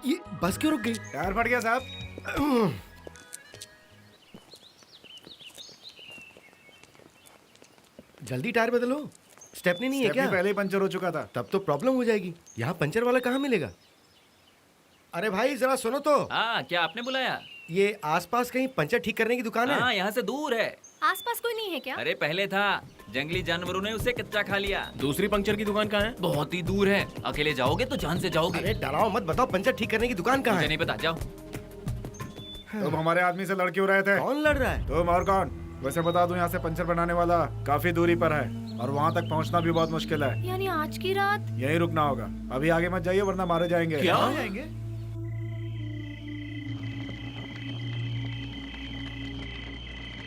ये बस क्यों रुक गई? टायर फट गया साहब। जल्दी टायर बदलो। स्टेपनी नहीं है क्या? पहले ही पंचर हो चुका था। तब तो प्रॉब्लम हो जाएगी। यहाँ पंचर वाला कहाँ मिलेगा? अरे भाई जरा सुनो तो। हाँ, क्या आपने बुलाया? ये आसपास कहीं पंचर ठीक करने की दुकान है? हाँ, यहाँ से दूर है। आसपास कोई नहीं है क्या? अरे पहले था, जंगली जानवरों ने उसे कच्चा खा लिया। दूसरी पंक्चर की दुकान कहाँ है? बहुत ही दूर है, अकेले जाओगे तो जान से जाओगे। अरे डराओ मत, बताओ पंचर ठीक करने की दुकान कहाँ मुझे है? नहीं पता, जाओ। तुम हमारे आदमी से लड़ क्यों रहे थे? कौन लड़ रहा है? तुम और कौन? वैसे बता दूं, यहाँ से पंचर बनाने वाला काफी दूरी पर है और वहाँ तक पहुँचना भी बहुत मुश्किल है। यानी आज की रात? यहीं रुकना होगा। अभी आगे मत जाइए वरना मारे जाएंगे। क्या? जाएंगे?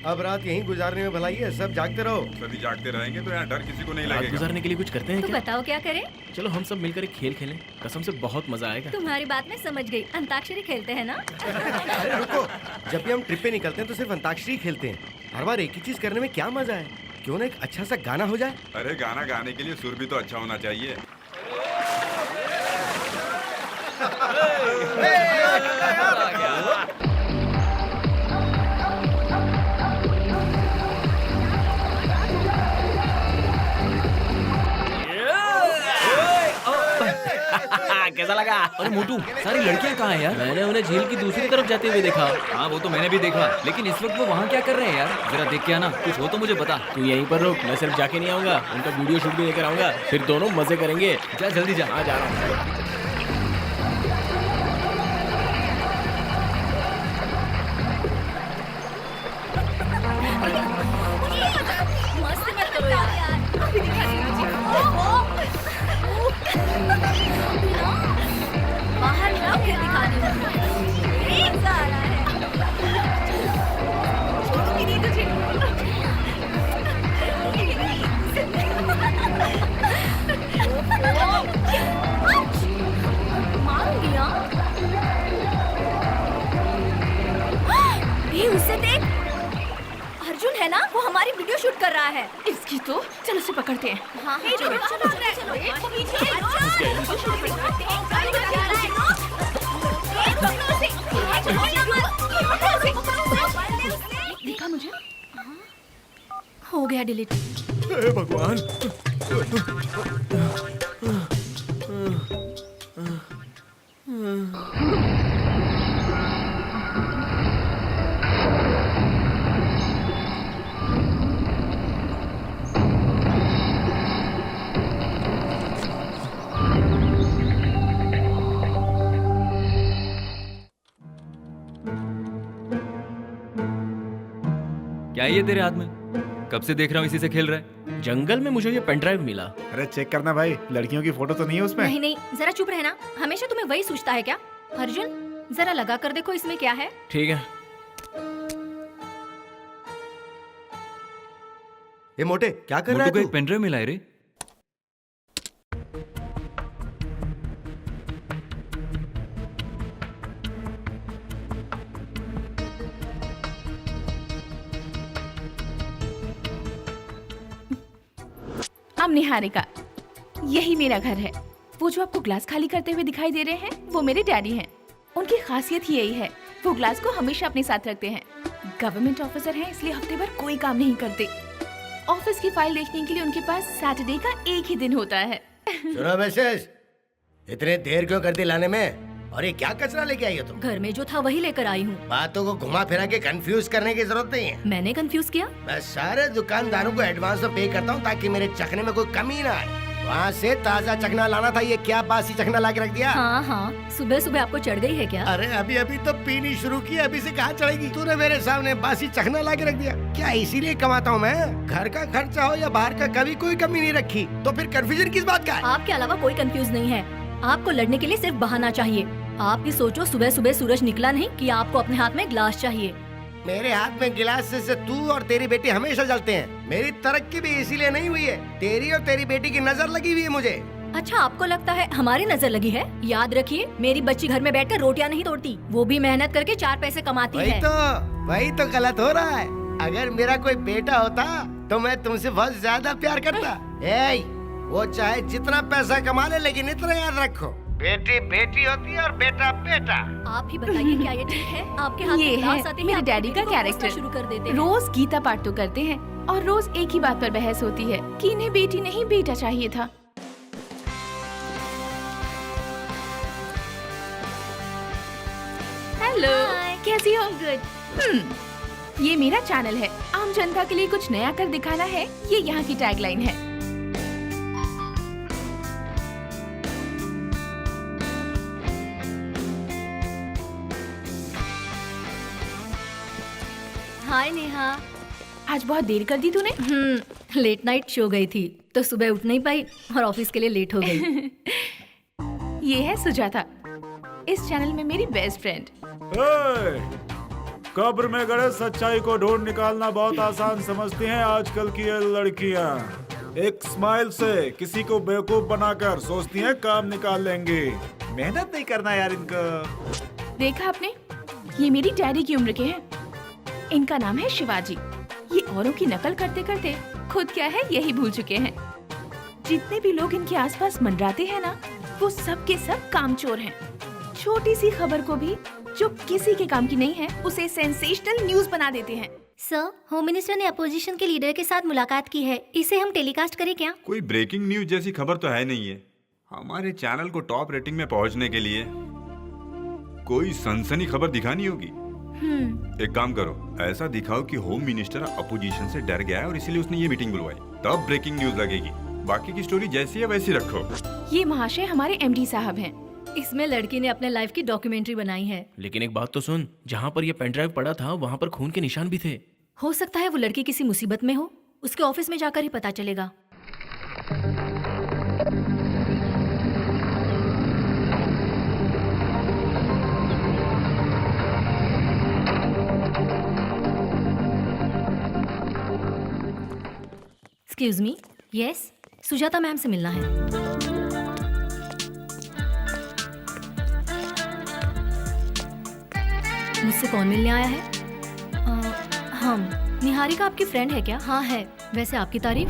अब रात यहीं गुजारने में भलाई है, सब जागते रहो। सभी जागते रहेंगे तो यहाँ डर किसी को नहीं रात लगेगा। गुजारने के लिए कुछ करते हैं तो क्या? बताओ क्या करें? चलो हम सब मिलकर एक खेल खेलें, कसम से बहुत मजा आएगा। तुम्हारी बात मैं समझ गई, अंताक्षरी खेलते हैं ना? अरे रुको, जब भी हम ट्रिप पे निकलते हैं तो सिर्फ अंताक्षरी खेलते हैं। हर बार एक ही चीज करने में क्या मजा है? क्यों ना एक अच्छा सा गाना हो जाए? अरे गाना गाने के लिए सुर भी तो अच्छा होना चाहिए। कैसा लगा? अरे मोटू, सारी लड़कियाँ कहाँ हैं यार? मैंने उन्हें झील की दूसरी तरफ जाते हुए देखा। हाँ, वो तो मैंने भी देखा, लेकिन इस वक्त वो वहाँ क्या कर रहे हैं यार? जरा देख के आना, कुछ हो तो मुझे बता। तू यहीं पर रुक, मैं सिर्फ जाके नहीं आऊंगा, उनका वीडियो शूट भी लेकर आऊंगा, फिर दोनों मजे करेंगे। जा जल्दी जा। हाँ, जा रहा हूँ। मस्त मत करो यार। अभी दिखाती हूँ मुझे। बाहर निकलो, फिर दिखाती हूँ। एक सा आ रहा है। छोड़ूंगी नहीं तुझे। मारूंगी हाँ। ये उसे देख, अर्जुन है ना, वो हमारी वीडियो शूट कर रहा है। इसकी तो चलो उसे पकड़ते हैं। हाँ हाँ चलो चलो देखा मुझे? हो गया डिलीट। हे भगवान। क्या है ये तेरे हाथ में? कब से देख रहा हूँ इसी से खेल रहा है। जंगल में मुझे ये पेन ड्राइव मिला। अरे चेक करना भाई, लड़कियों की फोटो तो नहीं है उसमें? नहीं नहीं, जरा चुप रहना। हमेशा तुम्हें वही सूझता है क्या? अर्जुन जरा लगा कर देखो इसमें क्या है। ठीक है। ये मोटे क्या कर रहा मोटू को है एक तू? पेन ड्राइव मिला है रे। अब निहारिका, यही मेरा घर है। वो जो आपको ग्लास खाली करते हुए दिखाई दे रहे हैं, वो मेरे डैडी हैं। उनकी खासियत ही यही है, वो ग्लास को हमेशा अपने साथ रखते हैं। गवर्नमेंट ऑफिसर हैं, इसलिए हफ्ते भर कोई काम नहीं करते। ऑफिस की फाइल देखने के लिए उनके पास सैटरडे का एक ही दिन होता है। सुनो मैसेज, इतने देर क्यों कर दी लाने में? और ये क्या कचरा लेके आई हो तुम? घर में जो था वही लेकर आई हूँ। बातों को घुमा फिरा के कंफ्यूज करने की जरूरत नहीं है। मैंने कंफ्यूज किया? मैं सारे दुकानदारों को एडवांस में पे करता हूँ ताकि मेरे चखने में कोई कमी ना आए। वहाँ से ताजा चखना लाना था, ये क्या बासी चखना ला के रख दिया? हाँ हाँ, सुबह सुबह आपको चढ़ गई है क्या? अरे अभी अभी तो पीनी शुरू की, अभी से कहाँ चढ़ेगी? तूने मेरे सामने बासी चखना ला के रख दिया। क्या इसीलिए कमाता हूँ मैं? घर का खर्चा हो या बाहर का, कभी कोई कमी नहीं रखी। तो फिर कंफ्यूजन किस बात का है? आपके अलावा कोई कंफ्यूज नहीं है। आपको लड़ने के लिए सिर्फ बहाना चाहिए। आप भी सोचो, सुबह सुबह सूरज निकला नहीं कि आपको अपने हाथ में ग्लास चाहिए। मेरे हाथ में गिलास से तू और तेरी बेटी हमेशा जलते हैं। मेरी तरक्की भी इसीलिए नहीं हुई है, तेरी और तेरी बेटी की नजर लगी हुई है मुझे। अच्छा, आपको लगता है हमारी नजर लगी है? याद रखिए, मेरी बच्ची घर में बैठकर रोटियां नहीं तोड़ती, वो भी मेहनत करके 4 पैसे कमाती है। वही तो गलत हो रहा है। अगर मेरा कोई बेटा होता तो मैं तुमसे बहुत ज्यादा प्यार करता। वो चाहे जितना पैसा कमा ले, लेकिन इतना याद रखो, बेटी बेटी होती है और बेटा बेटा। आप ही बताइए क्या ये ठीक है? आपके हाथ ये में ग्लास है आते ही मेरे आप डैडी बेटी का को कोसना कैरेक्टर। शुरू कर देते हैं। रोज गीता पाठ तो करते हैं और रोज एक ही बात पर बहस होती है कि इन्हें बेटी नहीं बेटा चाहिए था। Hello, Hi. कैसी हो? गुड। ये मेरा चैनल है। आम जनता के लिए कुछ नया कर दिखाना है, ये यहाँ की टैगलाइन है। हाय नेहा। आज बहुत देर कर दी तूने। लेट नाइट शो गई थी तो सुबह उठ नहीं पाई और ऑफिस के लिए लेट हो गई। ये है सुजाता, इस चैनल में मेरी बेस्ट फ्रेंड। कब्र में गड़े सच्चाई को ढूंढ निकालना बहुत आसान समझती हैं आजकल की ये लड़कियां। एक स्माइल से किसी को बेवकूफ बनाकर सोचती हैं काम निकाल लेंगी। मेहनत नहीं करना यार इनको। देखा आपने, ये मेरी डैडी की उम्र के हैं। इनका नाम है शिवाजी। ये औरों की नकल करते करते खुद क्या है यही भूल चुके हैं। जितने भी लोग इनके आसपास मंडराते हैं ना, वो सब के सब कामचोर हैं। छोटी सी खबर को भी जो किसी के काम की नहीं है, उसे सेंसेशनल न्यूज बना देते हैं। सर, होम मिनिस्टर ने अपोजिशन के लीडर के साथ मुलाकात की है। इसे हम टेलीकास्ट करें क्या? कोई ब्रेकिंग न्यूज जैसी खबर तो है नहीं है। हमारे चैनल को टॉप रेटिंग में पहुंचने के लिए कोई सनसनी खबर दिखानी होगी। एक काम करो, ऐसा दिखाओ कि होम मिनिस्टर अपोजिशन से डर गया है और इसीलिए उसने ये मीटिंग बुलवाई, तब ब्रेकिंग न्यूज लगेगी। बाकी की स्टोरी जैसी है वैसी रखो। ये महाशय हमारे एमडी साहब हैं। इसमें लड़की ने अपने लाइफ की डॉक्यूमेंट्री बनाई है। लेकिन एक बात तो सुन, जहाँ पर ये पेन ड्राइव पड़ा था वहाँ पर खून के निशान भी थे। हो सकता है वो लड़की किसी मुसीबत में हो। उसके ऑफिस में जाकर ही पता चलेगा। Excuse me. Yes, Sujata ma'am से मिलना है। मुझसे कौन मिलने आया है? हम। निहारिका आपकी फ्रेंड है क्या? हाँ है। वैसे आपकी तारीफ?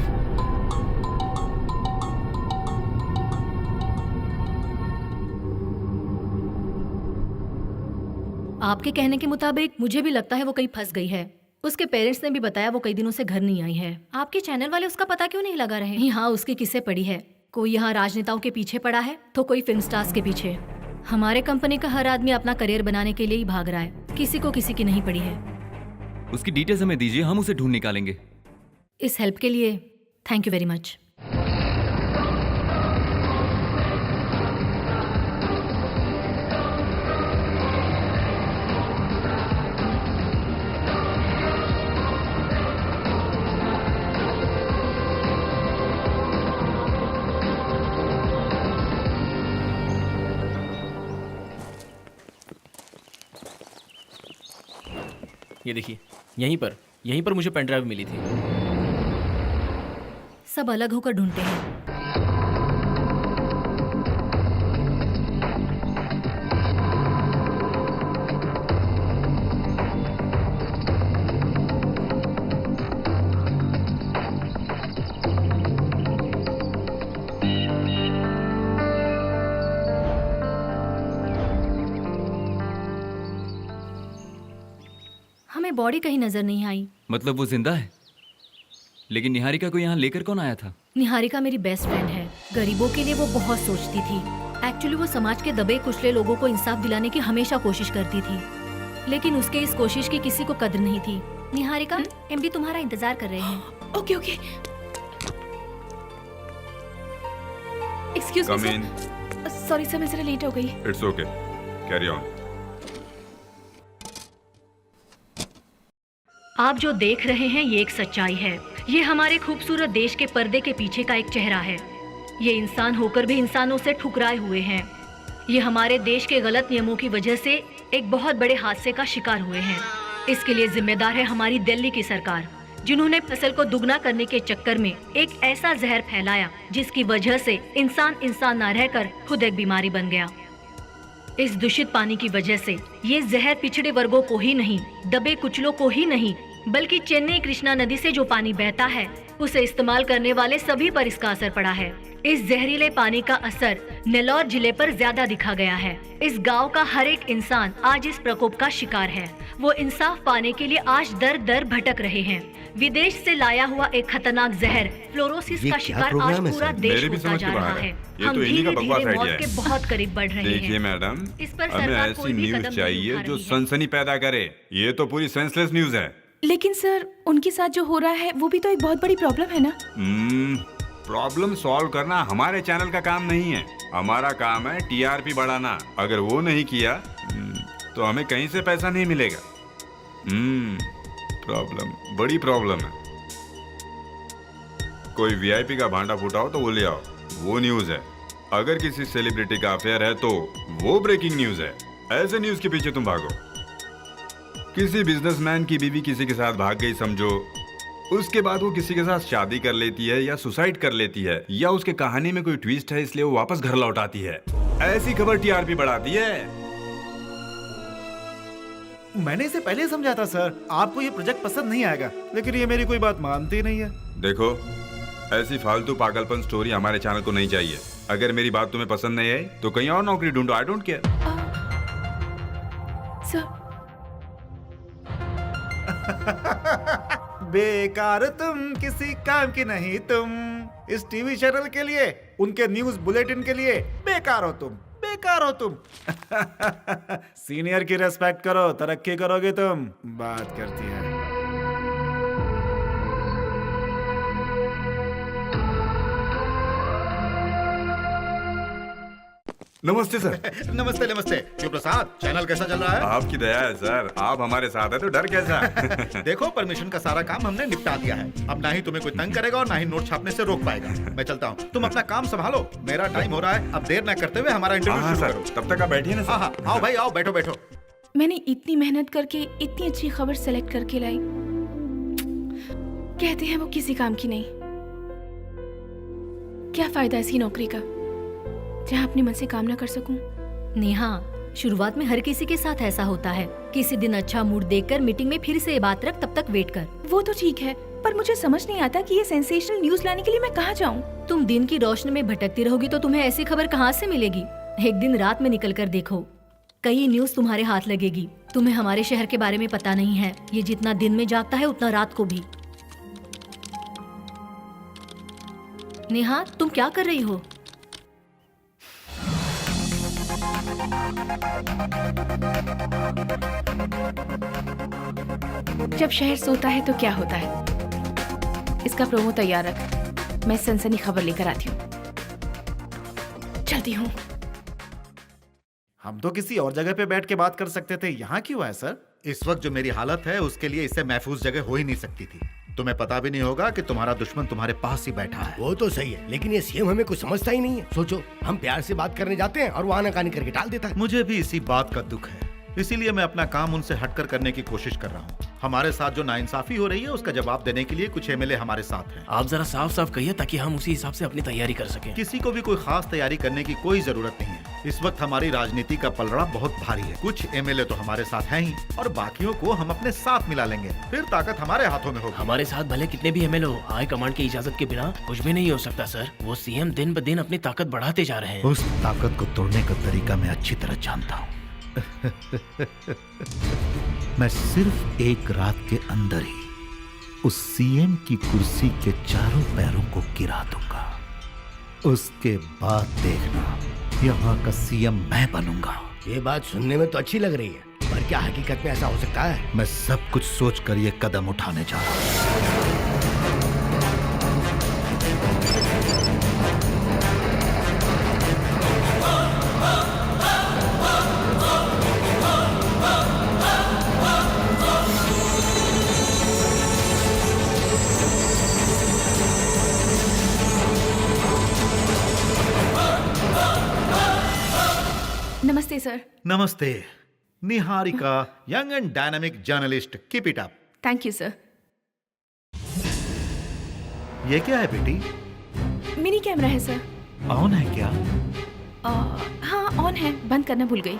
आपके कहने के मुताबिक मुझे भी लगता है वो कहीं फंस गई है। उसके पेरेंट्स ने भी बताया वो कई दिनों से घर नहीं आई है। आपके चैनल वाले उसका पता क्यों नहीं लगा रहे? यहाँ उसकी किस्से पड़ी है। कोई यहाँ राजनेताओं के पीछे पड़ा है तो कोई फिल्म स्टार्स के पीछे। हमारे कंपनी का हर आदमी अपना करियर बनाने के लिए ही भाग रहा है। किसी को किसी की नहीं पड़ी है। उसकी डिटेल्स हमें दीजिए, हम उसे ढूंढ निकालेंगे। इस हेल्प के लिए थैंक यू वेरी मच। ये देखिए, यहीं पर मुझे पेन ड्राइव मिली थी। सब अलग होकर ढूंढते हैं। हमें बॉडी कहीं नजर नहीं आई। मतलब वो जिंदा है? लेकिन निहारिका को यहाँ लेकर कौन आया था? निहारिका मेरी बेस्ट फ्रेंड है। गरीबों के लिए वो बहुत सोचती थी। एक्चुअली वो समाज के दबे कुचले लोगों को इंसाफ दिलाने की हमेशा कोशिश करती थी, लेकिन उसके इस कोशिश की किसी को कदर नहीं थी। निहारिका, एमडी तुम्हारा इंतजार कर रहे हैं। Okay okay. एक्सक्यूज कम मी इन। सर, सॉरी सर, मैं जरा लेट हो गई। It's okay, carry on. आप जो देख रहे हैं ये एक सच्चाई है। ये हमारे खूबसूरत देश के पर्दे के पीछे का एक चेहरा है। ये इंसान होकर भी इंसानों से ठुकराए हुए हैं। ये हमारे देश के गलत नियमों की वजह से एक बहुत बड़े हादसे का शिकार हुए हैं। इसके लिए जिम्मेदार है हमारी दिल्ली की सरकार, जिन्होंने फसल को दुगना करने के चक्कर में एक ऐसा जहर फैलाया जिसकी वजह से इंसान इंसान ना रहकर खुद एक बीमारी बन गया। इस दूषित पानी की वजह से ये जहर पिछड़े वर्गों को ही नहीं, दबे कुचलों को ही नहीं, बल्कि चेन्नई कृष्णा नदी से जो पानी बहता है उसे इस्तेमाल करने वाले सभी पर इसका असर पड़ा है। इस जहरीले पानी का असर नेल्लौर जिले पर ज्यादा दिखा गया है। इस गांव का हर एक इंसान आज इस प्रकोप का शिकार है। वो इंसाफ पाने के लिए आज दर दर भटक रहे हैं। विदेश से लाया हुआ एक खतरनाक जहर फ्लोरोसिस ये का क्या शिकार प्रोग्राम आज है पूरा सर? देश मेरे भी होता समझ जा के रहा बाहर है। है। ये हम तो इन्हीं का धीरे बकवास धीरे आइडिया मौत है। के बहुत करीब बढ़ रहे देखिए हैं। मैडम, इस पर हमें सरकार ऐसी कोई भी न्यूज कदम नहीं चाहिए उठा जो रही है। सनसनी पैदा करे। ये तो पूरी सेंसलेस न्यूज है। लेकिन सर, उनके साथ जो हो रहा है वो भी तो एक बहुत बड़ी प्रॉब्लम है ना। प्रॉब्लम सॉल्व करना हमारे चैनल का काम नहीं है। हमारा काम है टीआरपी बढ़ाना। अगर वो नहीं किया तो हमें कहीं से पैसा नहीं मिलेगा। प्रॉब्लम, बड़ी प्रॉब्लम है। कोई वीआईपी का भांडा फूटा हो तो वो ले आओ, वो न्यूज है। अगर किसी सेलिब्रिटी का अफेयर है तो वो ब्रेकिंग न्यूज है। ऐसे न्यूज के पीछे तुम भागो। किसी बिजनेसमैन की बीवी किसी के साथ भाग गई समझो, उसके बाद वो किसी के साथ शादी कर लेती है या सुसाइड कर लेती है, या उसके कहानी में कोई ट्विस्ट है इसलिए वो वापस घर लौट आती है। ऐसी खबर टीआरपी बढ़ाती है। मैंने इसे पहले समझा था सर, आपको ये प्रोजेक्ट पसंद नहीं आएगा, लेकिन ये मेरी कोई बात मानती नहीं है। देखो, ऐसी फालतू पागलपन स्टोरी हमारे चैनल को नहीं चाहिए। अगर मेरी बात तुम्हें पसंद नहीं आई तो कहीं और नौकरी ढूंढो। I don't care. सर, बेकार तुम, किसी काम की नहीं तुम। इस टीवी चैनल के लिए, उनके न्यूज बुलेटिन के लिए बेकार हो तुम, बेकार हो तुम। सीनियर की रेस्पेक्ट करो, तरक्की करोगे तुम। बात करती है। नमस्ते सर। नमस्ते नमस्ते। शिव प्रसाद, चैनल कैसा चल रहा है? आपकी दया है सर, आप हमारे साथ है तो डर कैसा। देखो, परमिशन का सारा काम हमने निपटा दिया है। अब ना ही तुम्हें कोई तंग करेगा और ना ही नोट छापने से रोक पाएगा। मैं चलता हूँ, तुम अपना काम संभालो। मेरा टाइम हो रहा है। अब देर न करते हुए हमारा इंटरव्यू हाँ शुरू सर, करो। तब तक आप बैठिए ना हाँ हाँ, आओ भाई आओ, बैठो बैठो। मैंने इतनी मेहनत करके इतनी अच्छी खबर सेलेक्ट करके लाई, कहते हैं वो किसी काम की नहीं। क्या फायदा ऐसी नौकरी का जहाँ अपने मन से काम ना कर सकूं। नेहा, शुरुआत में हर किसी के साथ ऐसा होता है। किसी दिन अच्छा मूड देखकर मीटिंग में फिर से ये बात रख, तब तक वेट कर। वो तो ठीक है, पर मुझे समझ नहीं आता कि ये सेंसेशनल न्यूज लाने के लिए मैं कहाँ जाऊँ। तुम दिन की रोशनी में भटकती रहोगी तो तुम्हें ऐसी खबर कहाँ से मिलेगी। एक दिन रात में निकल कर देखो, कई न्यूज तुम्हारे हाथ लगेगी। तुम्हें हमारे शहर के बारे में पता नहीं है। ये जितना दिन में जागता है उतना रात को भी। नेहा, तुम क्या कर रही हो? जब शहर सोता है तो क्या होता है। इसका प्रोमो तैयार रख, मैं सनसनी खबर लेकर आती हूँ। चलती हूँ। हम तो किसी और जगह पे बैठ के बात कर सकते थे, यहाँ क्यों है सर? इस वक्त जो मेरी हालत है उसके लिए इससे महफूज जगह हो ही नहीं सकती थी। तुम्हें पता भी नहीं होगा कि तुम्हारा दुश्मन तुम्हारे पास ही बैठा है। वो तो सही है, लेकिन ये सीएम हमें कुछ समझता ही नहीं है। सोचो, हम प्यार से बात करने जाते हैं और वो आनाकानी करके टाल देता है। मुझे भी इसी बात का दुख है, इसीलिए मैं अपना काम उनसे हटकर करने की कोशिश कर रहा हूँ। हमारे साथ जो नाइंसाफी हो रही है उसका जवाब देने के लिए कुछ एमएलए हमारे साथ हैं। आप जरा साफ साफ कहिए ताकि हम उसी हिसाब से अपनी तैयारी कर सकें। किसी को भी कोई खास तैयारी करने की कोई जरूरत नहीं है। इस वक्त हमारी राजनीति का पलड़ा बहुत भारी है। कुछ एमएलए तो हमारे साथ हैं ही, और बाकियों को हम अपने साथ मिला लेंगे। फिर ताकत हमारे हाथों में होगी। हमारे साथ भले कितने भी एमएलए हो, हाई कमांड की इजाजत के बिना कुछ भी नहीं हो सकता सर। वो सीएम दिन ब दिन अपनी ताकत बढ़ाते जा रहे हैं। उस ताकत को तोड़ने का तरीका मैं अच्छी तरह जानता हूँ। मैं सिर्फ एक रात के अंदर ही उस सीएम की कुर्सी के चारों पैरों को गिरा दूंगा। उसके बाद देखना, यहाँ का सीएम मैं बनूंगा। ये बात सुनने में तो अच्छी लग रही है, पर क्या हकीकत में ऐसा हो सकता है? मैं सब कुछ सोचकर ये कदम उठाने जा रहा हूँ। नमस्ते सर। नमस्ते Niharika, young and dynamic journalist, keep it up. Thank you sir. ये क्या है बेटी? मिनी कैमरा है सर। ऑन है क्या? हाँ ऑन है, बंद करना भूल गई।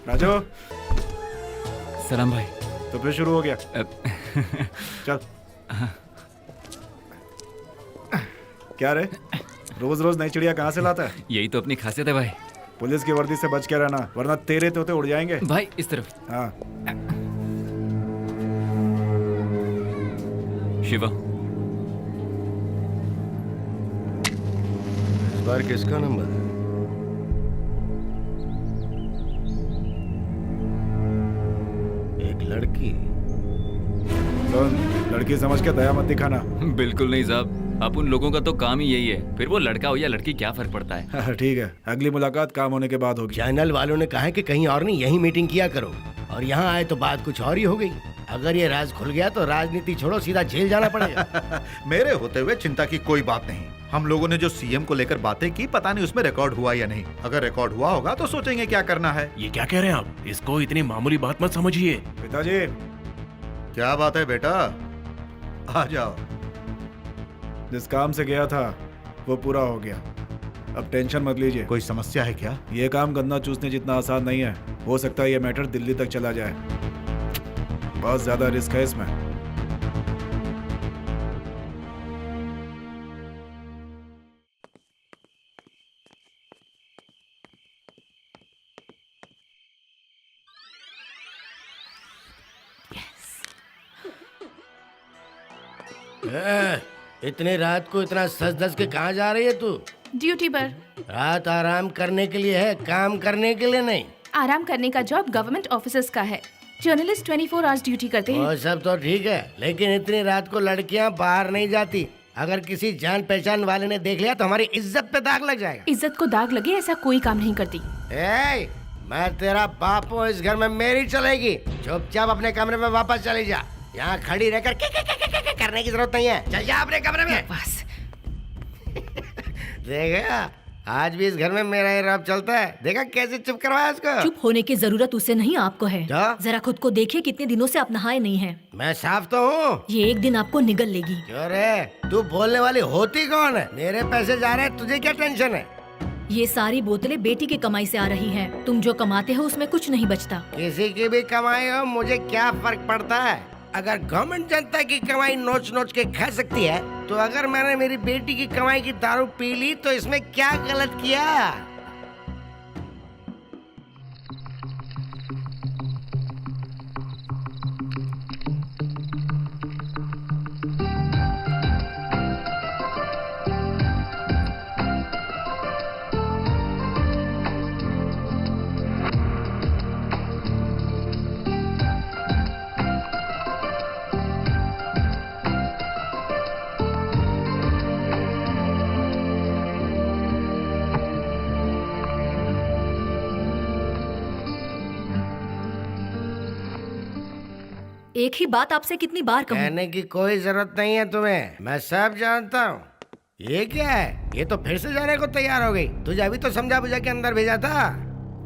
राजू, सलाम भाई। तो फिर शुरू हो गया। चल। क्या रे, रोज रोज नई चिड़िया कहाँ से लाता है? यही तो अपनी खासियत है भाई। पुलिस की वर्दी से बच के रहना, वरना तेरे तोते उड़ जाएंगे। भाई इस तरफ। हाँ। शिवा, इस बार किसका नंबर है? एक लड़की। सुन, लड़की समझ के दया मत दिखाना। बिल्कुल नहीं साहब, अब उन लोगों का तो काम ही यही है, फिर वो लड़का हो या लड़की क्या फर्क पड़ता है। ठीक है, अगली मुलाकात काम होने के बाद होगी। चैनल वालों ने कहा है कि कहीं और नहीं, यही मीटिंग किया करो, और यहाँ आए तो बात कुछ और ही हो गई। अगर ये राज खुल गया तो राजनीति छोड़ो, सीधा जेल जाना पड़ेगा। मेरे होते हुए चिंता की कोई बात नहीं। हम लोगों ने जो सीएम को लेकर बातें की, पता नहीं उसमें रिकॉर्ड हुआ या नहीं। अगर रिकॉर्ड हुआ होगा तो सोचेंगे क्या करना है। ये क्या कह रहे हैं आप? इसको इतनी मामूली बात मत समझिए। पिताजी, क्या बात है बेटा, आ जाओ। जिस काम से गया था वो पूरा हो गया, अब टेंशन मत लीजिए। कोई समस्या है क्या? ये काम गन्ना चूसने जितना आसान नहीं है। हो सकता है ये मैटर दिल्ली तक चला जाए, बहुत ज्यादा रिस्क है इसमें। इतनी रात को इतना सज धज के कहाँ जा रही है तू? ड्यूटी पर। रात आराम करने के लिए है, काम करने के लिए नहीं। आराम करने का जॉब गवर्नमेंट ऑफिसर्स का है। जर्नलिस्ट 24 आवर्स ड्यूटी करते हैं। वो सब तो ठीक है, लेकिन इतनी रात को लड़कियां बाहर नहीं जाती। अगर किसी जान पहचान वाले ने देख लिया तो हमारी इज्जत पे दाग लग जाएगा। इज्जत को दाग लगे ऐसा कोई काम नहीं करती। ए, मैं तेरा बाप हूँ, इस घर में मेरी चलेगी। चुपचाप अपने कमरे में वापस चली जा। यहाँ खड़ी रहकर के करने की जरूरत नहीं है। चल जा अपने कमरे में। बस देखा, आज भी इस घर में मेरा ही रब चलता है। देखा कैसे चुप करवाया उसको। चुप होने की जरूरत उसे नहीं, आपको है। क्या? जरा खुद को देखिए, कितने दिनों से आप नहाए नहीं हैं। मैं साफ तो हूँ। ये एक दिन आपको निगल लेगी। क्यों रे, तू बोलने वाली होती कौन है? मेरे पैसे जा रहे हैं, तुझे क्या टेंशन है? ये सारी बोतलें बेटी की कमाई से आ रही हैं। तुम जो कमाते हो उसमें कुछ नहीं बचता। किसी की भी कमाई हो, मुझे क्या फर्क पड़ता है? अगर गवर्नमेंट जनता की कमाई नोच नोच के खा सकती है, तो अगर मैंने मेरी बेटी की कमाई की दारू पी ली तो इसमें क्या गलत किया? एक ही बात आपसे कितनी बार कहूँ? कहने की कोई जरूरत नहीं है तुम्हें, मैं सब जानता हूँ। ये क्या है? ये तो फिर से जाने को तैयार हो गई। तुझे अभी तो समझा बुझा के अंदर भेजा था।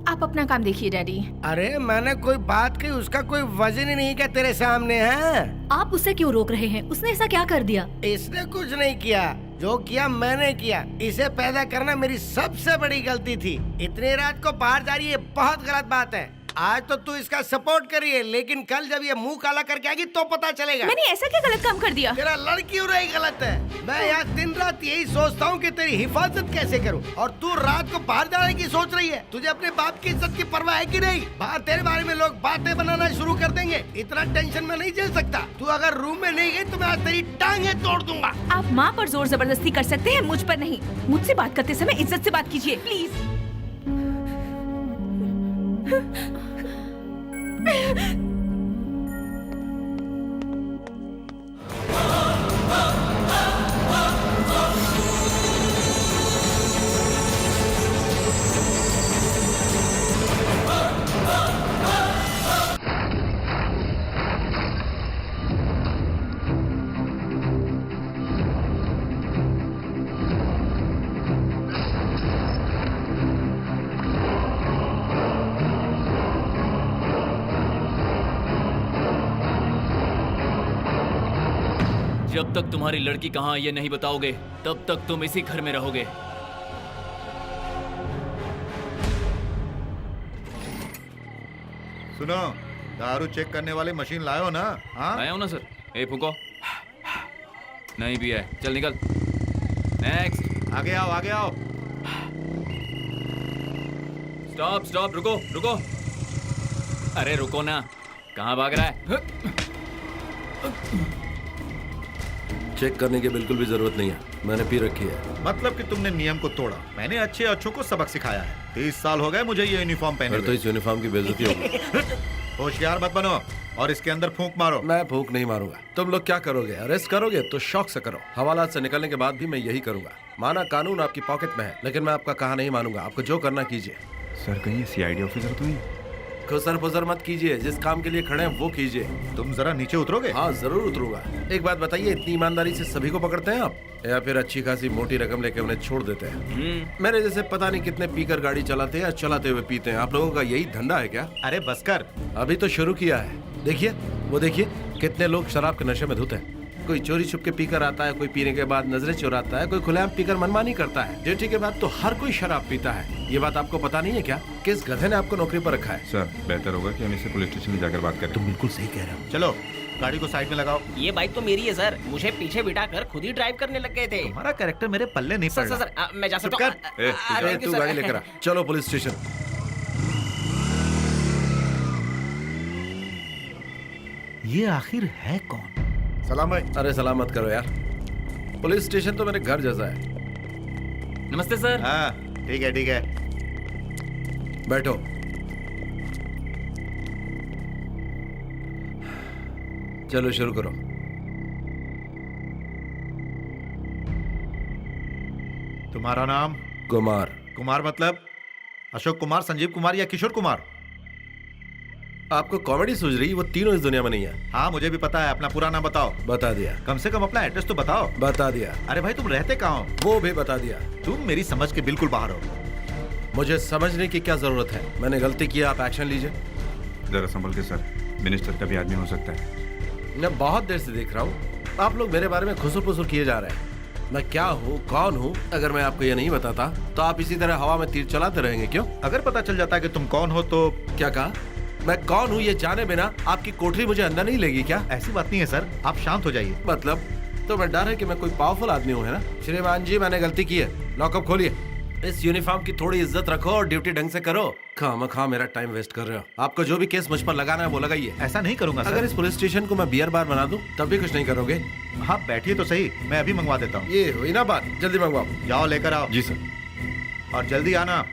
आप अपना काम देखिए डैडी। अरे मैंने कोई बात की, उसका कोई वजन ही नहीं क्या तेरे सामने है? आप उसे क्यों रोक रहे हैं? उसने ऐसा क्या कर दिया? इसने कुछ नहीं किया, जो किया मैंने किया। इसे पैदा करना मेरी सबसे बड़ी गलती थी। इतनी रात को बाहर जा रही है, बहुत गलत बात है। आज तो तू इसका सपोर्ट करिए, लेकिन कल जब ये मुंह काला करके आएगी तो पता चलेगा। मैंने ऐसा क्या गलत काम कर दिया? तेरा लड़की हो रही गलत है। मैं यहाँ दिन रात यही सोचता हूँ कि तेरी हिफाजत कैसे करूँ, और तू रात को बाहर जाने की सोच रही है। तुझे अपने बाप की इज्जत की परवाह है कि नहीं? बाहर तेरे बारे में लोग बातें बनाना शुरू कर देंगे। इतना टेंशन में नहीं झेल सकता। तू अगर रूम में नहीं गई तो मैं आज तेरी टांगे तोड़ दूंगा। आप माँ पर जोर जबरदस्ती कर सकते हैं, मुझ पर नहीं। मुझसे बात करते समय इज्जत से बात कीजिए प्लीज। जब तक तुम्हारी लड़की कहाँ है ये नहीं बताओगे, तब तक तुम इसी घर में रहोगे। सुनो, दारू चेक करने वाली मशीन लायो ना? हाँ आया हूँ ना सर। ए फूको, नहीं भी है, चल निकल। नेक्स्ट। आगे आओ, आगे आओ। स्टॉप स्टॉप, रुको रुको। अरे रुको ना, कहाँ भाग रहा है? चेक करने की बिल्कुल भी जरूरत नहीं है, मैंने पी रखी है। मतलब कि तुमने नियम को तोड़ा। मैंने अच्छे अच्छों को सबक सिखाया है। 30 साल हो गए मुझे ये यूनिफॉर्म पहने फिर तो इस यूनिफॉर्म की बेइज्जती होगी। होशियार मत बनो और इसके अंदर फूंक मारो। मैं फूंक नहीं मारूंगा। तुम लोग क्या करोगे? अरेस्ट करोगे तो शौक से करो। हवालात से निकलने के बाद भी मैं यही करूंगा। माना कानून आपकी पॉकेट में है, लेकिन मैं आपका कहा नहीं मानूंगा। आपको जो करना कीजिए। सर कहीं सीआईडी ऑफिसर तो नहीं? खुसर पुसर मत कीजिए, जिस काम के लिए खड़े हैं वो कीजिए। तुम जरा नीचे उतरोगे? हाँ जरूर उतरूंगा। एक बात बताइए, इतनी ईमानदारी से सभी को पकड़ते हैं आप, या फिर अच्छी खासी मोटी रकम लेके उन्हें छोड़ देते हैं? मेरे जैसे पता नहीं कितने पीकर गाड़ी चलाते हैं या चलाते हुए पीते हैं। आप लोगों का यही धंधा है क्या? अरे बस कर। अभी तो शुरू किया है। देखिए वो देखिए, कितने लोग शराब के नशे में धुते हैं। कोई चोरी छुप के पीकर आता है, कोई पीने के बाद नजरें चुराता है, कोई खुलेआम पीकर मनमानी करता है। ड्यूटी के बाद तो हर कोई शराब पीता है। ये बात आपको पता नहीं है क्या? किस गधे ने आपको नौकरी पर रखा है? सर बेहतर होगा कि हम इसे पुलिस स्टेशन में जाकर बात करें। तुम बिल्कुल सही कह रहे हो। चलो गाड़ी को साइड में लगाओ। ये बाइक तो मेरी है सर, मुझे पीछे बिठा कर खुद ही ड्राइव करने लग गए थे। तुम्हारा कैरेक्टर मेरे पल्ले नहीं पड़ सर रहा। मैं जा सकता हूँ? अरे तू गाड़ी लेकर आ, चलो पुलिस स्टेशन। ये आखिर है कौन? सलाम भाई। अरे सलाम मत करो यार, पुलिस स्टेशन तो मेरे घर जैसा है। नमस्ते सर। हाँ ठीक है ठीक है। बैठो। चलो शुरू करो। तुम्हारा नाम? कुमार। कुमार मतलब अशोक कुमार, संजीव कुमार या किशोर कुमार? आपको कॉमेडी सूझ रही? वो तीनों इस दुनिया में नहीं है। हाँ मुझे भी पता है। अपना पूरा नाम बताओ। बता दिया। कम से कम अपना एड्रेस तो बताओ। बता दिया। अरे भाई तुम रहते कहाँ हो? वो भी बता दिया। तुम मेरी समझ के बिल्कुल बाहर हो। मुझे समझने की क्या जरूरत है? मैंने गलती की, आप एक्शन लीजिए। जरा संभल के सर, मिनिस्टर का भी आदमी हो सकता है। मैं बहुत देर से देख रहा हूँ आप लोग मेरे बारे में खुसुर पुसुर किए जा रहे हैं। मैं क्या हूँ, कौन हूँ, अगर मैं आपको ये नहीं बताता तो आप इसी तरह हवा में तीर चलाते रहेंगे। क्यों? अगर पता चल जाता है कि तुम कौन हो तो? क्या कहा? मैं कौन हूँ ये जाने बिना आपकी कोठरी मुझे अंदर नहीं लेगी क्या? ऐसी बात नहीं है सर, आप शांत हो जाइए। मतलब तो मैं डर है कि मैं कोई पावरफुल आदमी हूँ, है ना? श्रीमान जी मैंने गलती की है, लॉकअप खोलिए। इस यूनिफॉर्म की थोड़ी इज्जत रखो और ड्यूटी ढंग से करो। खामखा मेरा टाइम वेस्ट कर रहे हो। आपको जो भी केस मुझ पर लगाना है वो लगाइए। ऐसा नहीं करूंगा सर। अगर इस पुलिस स्टेशन को मैं बियर बार बना दूं तब भी कुछ नहीं करोगे? हाँ बैठिए तो सही, मैं अभी मंगवा देता हूँ। ये हुई ना बात, जल्दी मंगवाओ। जाओ लेकर आओ। जी सर। और जल्दी आना।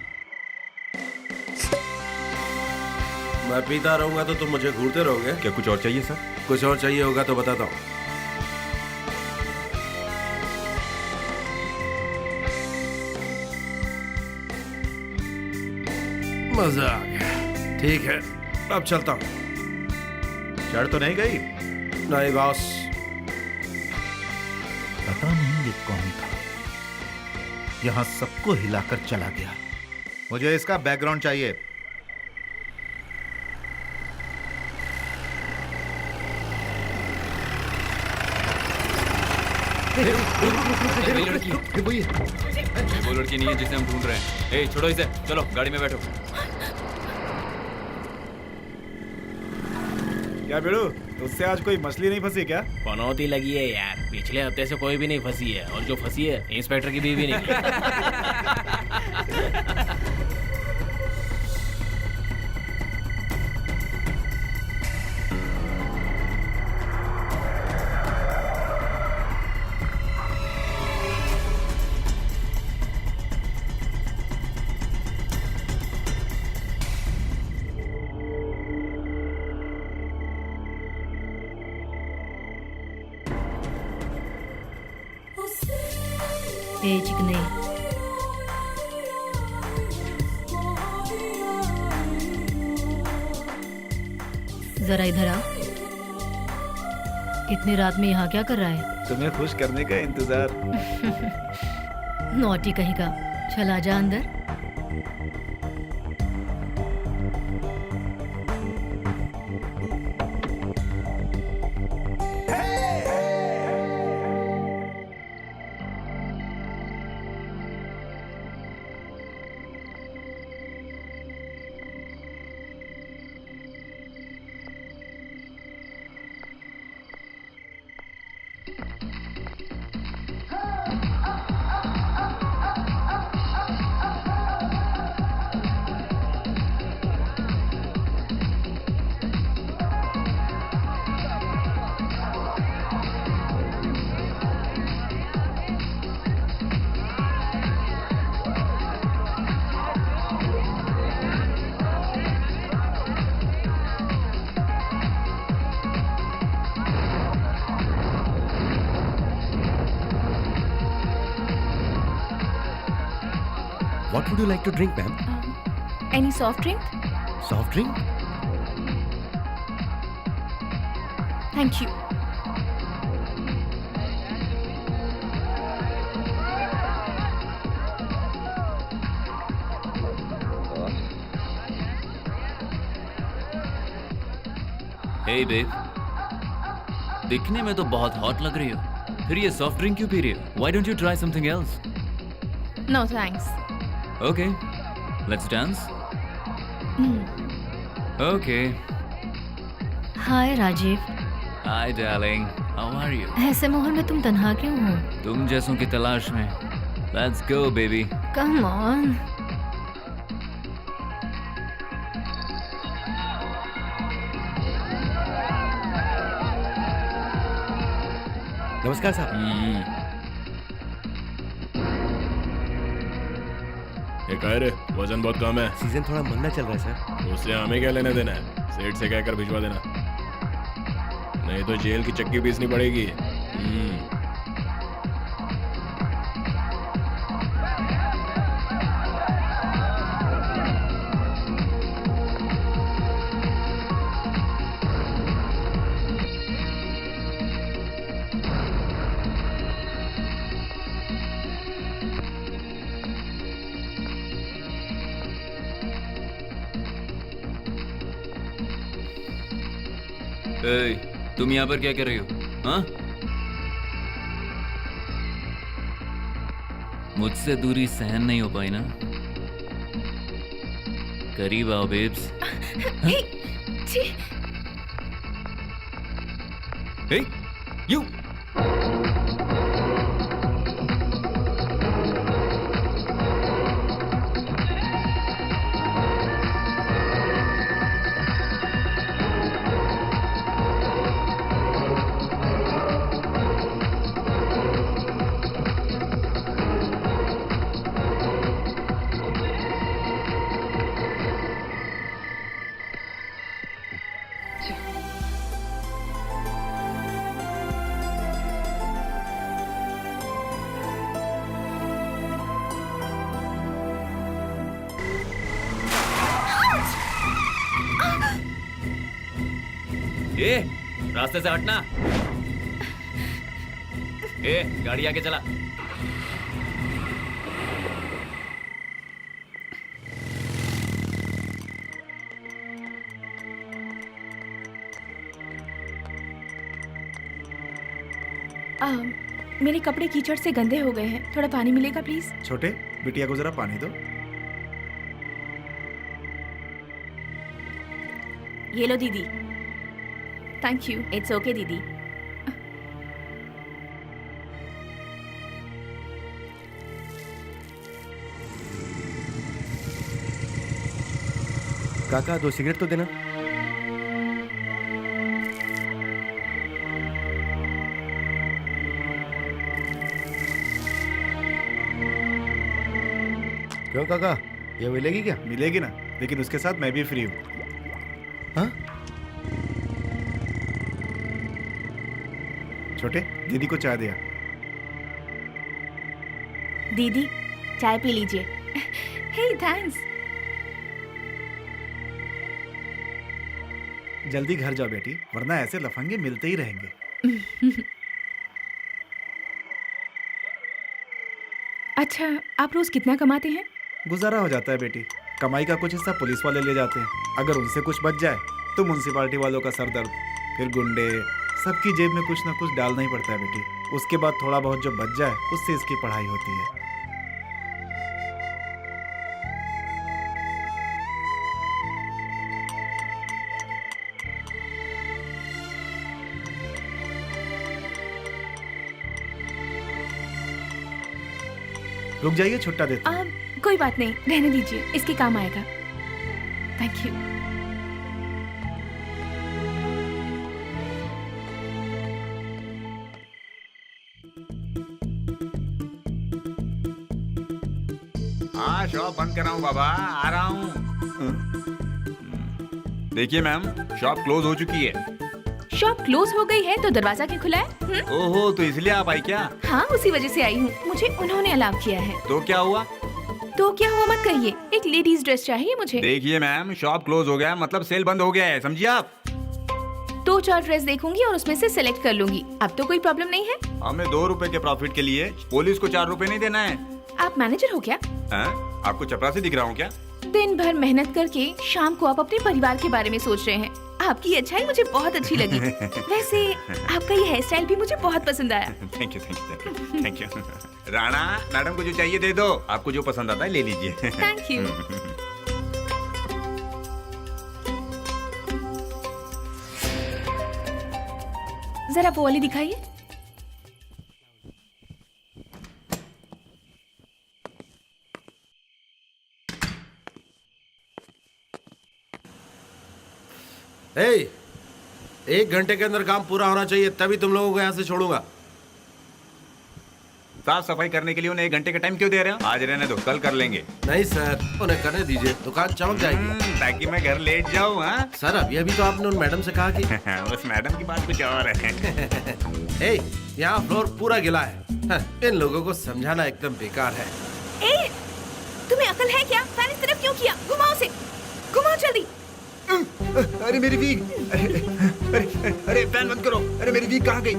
मैं पीता रहूंगा तो तुम मुझे घूरते रहोगे। क्या कुछ और चाहिए सर? कुछ और चाहिए होगा तो बताता हूँ। मजा आ गया। ठीक है अब चलता हूँ। चढ़ तो नहीं गई? नहीं बॉस। पता नहीं ये कौन था, यहाँ सबको हिलाकर चला गया। मुझे इसका बैकग्राउंड चाहिए। वही लड़की, वो लड़की नहीं है जिसे हम ढूंढ रहे हैं। ए छोड़ो इसे, चलो गाड़ी में बैठो। क्या बेड़ू, उससे आज कोई मछली नहीं फंसी क्या? पनौती लगी है यार, पिछले हफ्ते से कोई भी नहीं फंसी है, और जो फंसी है इंस्पेक्टर की बीवी नहीं। ए चिकने, जरा इधर आ। इतनी रात में यहाँ क्या कर रहा है? तुम्हें खुश करने का इंतजार। नौटी कहीं का, चला जा अंदर। What would you like to drink ma'am? Any soft drink? Soft drink? Thank you. Hey babe, दिखने में तो बहुत हॉट लग रही हो, फिर ये सॉफ्ट ड्रिंक क्यों पी रही हो? Why don't you try something else? No thanks. Okay, let's dance. Okay. Hi Rajeev, Hi darling, how are you? ऐसे माहौल में तुम तन्हा क्यों हो? तुम जैसों की तलाश में। Let's go baby. Come on. नमस्कार साहब। ये कह रे, वजन बहुत कम है। सीजन थोड़ा मंदा चल रहा है सर। उससे हमें क्या लेना देना है? सेठ से कहकर भिजवा देना, नहीं तो जेल की चक्की पीसनी पड़ेगी। तुम यहाँ पर क्या कर रही हो? हाँ? मुझसे दूरी सहन नहीं हो पाई ना? करीब आओ बेब्स। Hey, you! ए, रास्ते से हटना। ए, गाड़ी आगे चला। मेरे कपड़े कीचड़ से गंदे हो गए हैं, थोड़ा पानी मिलेगा प्लीज? छोटे, बिटिया को जरा पानी दो। ये लो दीदी। Thank you. इट्स ओके दीदी। काका 2 सिगरेट तो देना। क्यों काका, ये मिलेगी क्या? मिलेगी ना, लेकिन उसके साथ मैं भी फ्री हूँ। हाँ? छोटे, दीदी को चाय दिया। दीदी चाय पी लीजिए। हे थैंक्स। जल्दी घर जाओ बेटी, वरना ऐसे लफंगे मिलते ही रहेंगे। अच्छा, आप रोज कितना कमाते हैं? गुजारा हो जाता है बेटी, कमाई का कुछ हिस्सा पुलिस वाले ले जाते हैं। अगर उनसे कुछ बच जाए तो म्युनिसिपालिटी वालों का सर दर्द, फिर गुंडे, सबकी जेब में कुछ ना कुछ डालना ही पड़ता है बेटी। उसके बाद थोड़ा बहुत जो बच जाए उससे इसकी पढ़ाई होती है। रुक जाइए, छुट्टा देता हूं। कोई बात नहीं, रहने दीजिए, इसके काम आएगा। Thank you. हाँ, शॉप बंद कर रहा हूँ बाबा, आ रहा हूँ। देखिए मैम, शॉप क्लोज हो चुकी है। शॉप क्लोज हो गई है तो दरवाजा क्यों खुला है? ओहो, तो इसलिए आप आई क्या? हाँ, उसी वजह से आई हूँ। मुझे उन्होंने अलाउ किया है। तो क्या हुआ? तो क्या हुआ मत कहिए, एक लेडीज ड्रेस चाहिए मुझे। देखिए मैम, शॉप क्लोज हो गया है, मतलब सेल बंद हो गया है, समझिए आप। 2-4 ड्रेस देखूंगी और उसमें से सिलेक्ट कर लूंगी। अब तो कोई प्रॉब्लम नहीं है। हमें 2 रुपए के प्रॉफिट के लिए पुलिस को 4 रुपए नहीं देना है। आप मैनेजर हो क्या? आपको चपरासी दिख रहा हूँ क्या? दिन भर मेहनत करके शाम को आप अपने परिवार के बारे में सोच रहे हैं। आपकी अच्छाई मुझे बहुत अच्छी लगी। वैसे आपका ये हेयर स्टाइल भी मुझे बहुत पसंद आया। Thank you thank you. Rana madam को जो चाहिए दे दो, आपको जो पसंद आता है ले लीजिए। Thank you. जरा वो वाली दिखाइए। एक घंटे के अंदर काम पूरा होना चाहिए, तभी तुम लोगों को यहाँ से छोड़ूंगा। साफ सफाई करने के लिए उन्हें 1 घंटे का टाइम क्यों दे रहे हो? आज रहने दो, कल कर लेंगे। नहीं सर, उन्हें करने दीजिए, दुकान चमक जाएगी। ताकि मैं घर लेट जाऊँ। हाँ सर, अभी तो आपने उन मैडम से कहा कि उस मैडम की बात कुछ और है। यहाँ फ्लोर पूरा गिला है। इन लोगों को समझाना एकदम बेकार है। तुम्हें अकल है क्या? फैन इस तरफ क्यों किया? घुमाओ से, घुमाओ जल्दी। अरे मेरी वीग, अरे फैन बंद करो। अरे मेरी वीग कहाँ गई?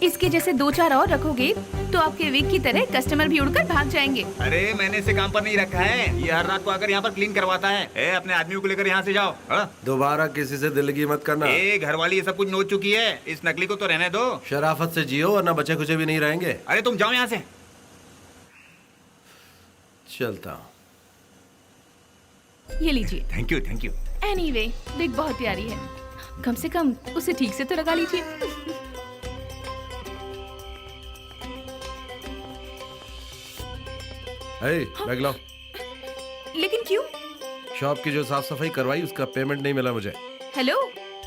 इसके जैसे 2-4 और रखोगे तो आपके वीक की तरह कस्टमर भी उड़कर भाग जाएंगे। अरे मैंने इसे काम पर नहीं रखा है, ये हर रात को आकर यहाँ पर क्लीन करवाता है। अपने आदमियों को लेकर यहाँ से जाओ। दोबारा किसी से दिल की मत करना। घर वाली ये सब कुछ नोच चुकी है, इस नकली को तो रहने दो। शराफत से जियो वरना बचे कुचे भी नहीं रहेंगे। अरे तुम जाओ यहाँ से। चलता हूँ। ये लीजिए। Thank you thank you. Anyway, wig बहुत प्यारी है, कम से कम उसे ठीक से तो लगा लीजिए। बैग लाओ। लेकिन क्यों? शॉप की जो साफ सफाई करवाई उसका पेमेंट नहीं मिला मुझे। हेलो,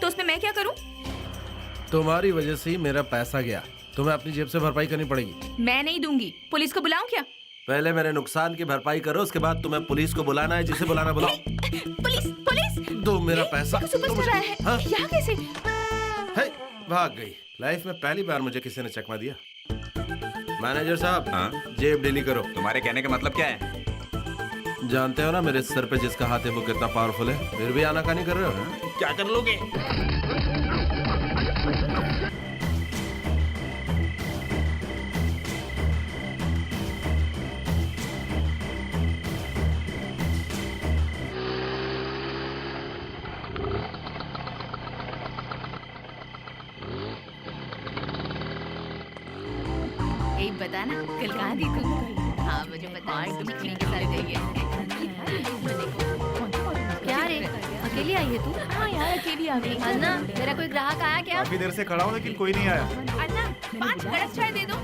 तो उसमें मैं क्या करूं? तुम्हारी वजह से ही मेरा पैसा गया, तुम्हें अपनी जेब से भरपाई करनी पड़ेगी। मैं नहीं दूंगी। पुलिस को बुलाऊं क्या? पहले मेरे नुकसान की भरपाई करो, उसके बाद तुम्हें पुलिस को बुलाना है, जिसे बुलाना बुलाओ। पुलिस पुलिस दो मेरा पैसा। सुपरस्टार आया है। हाँ? यहाँ कैसे? भाग गई। लाइफ में पहली बार मुझे किसी ने चकमा दिया। मैनेजर साहब, जेब ढीली करो। तुम्हारे कहने का मतलब क्या है? जानते हो ना मेरे सर पे जिसका हाथ है वो कितना पावरफुल है, फिर भी आनाकानी कर रहे हो। क्या कर लोगे? बताना कल कहाँ थी तुम? हाँ मुझे पता है, तुम क्लीन के साथ गई है। क्या रे, अकेली आई है तू? हाँ यार, अकेली आ गई। अन्ना, तेरा कोई ग्राहक आया क्या? काफी देर से खड़ा हूँ लेकिन कोई नहीं आया। अन्ना, 5 कड़क चाय दे दो।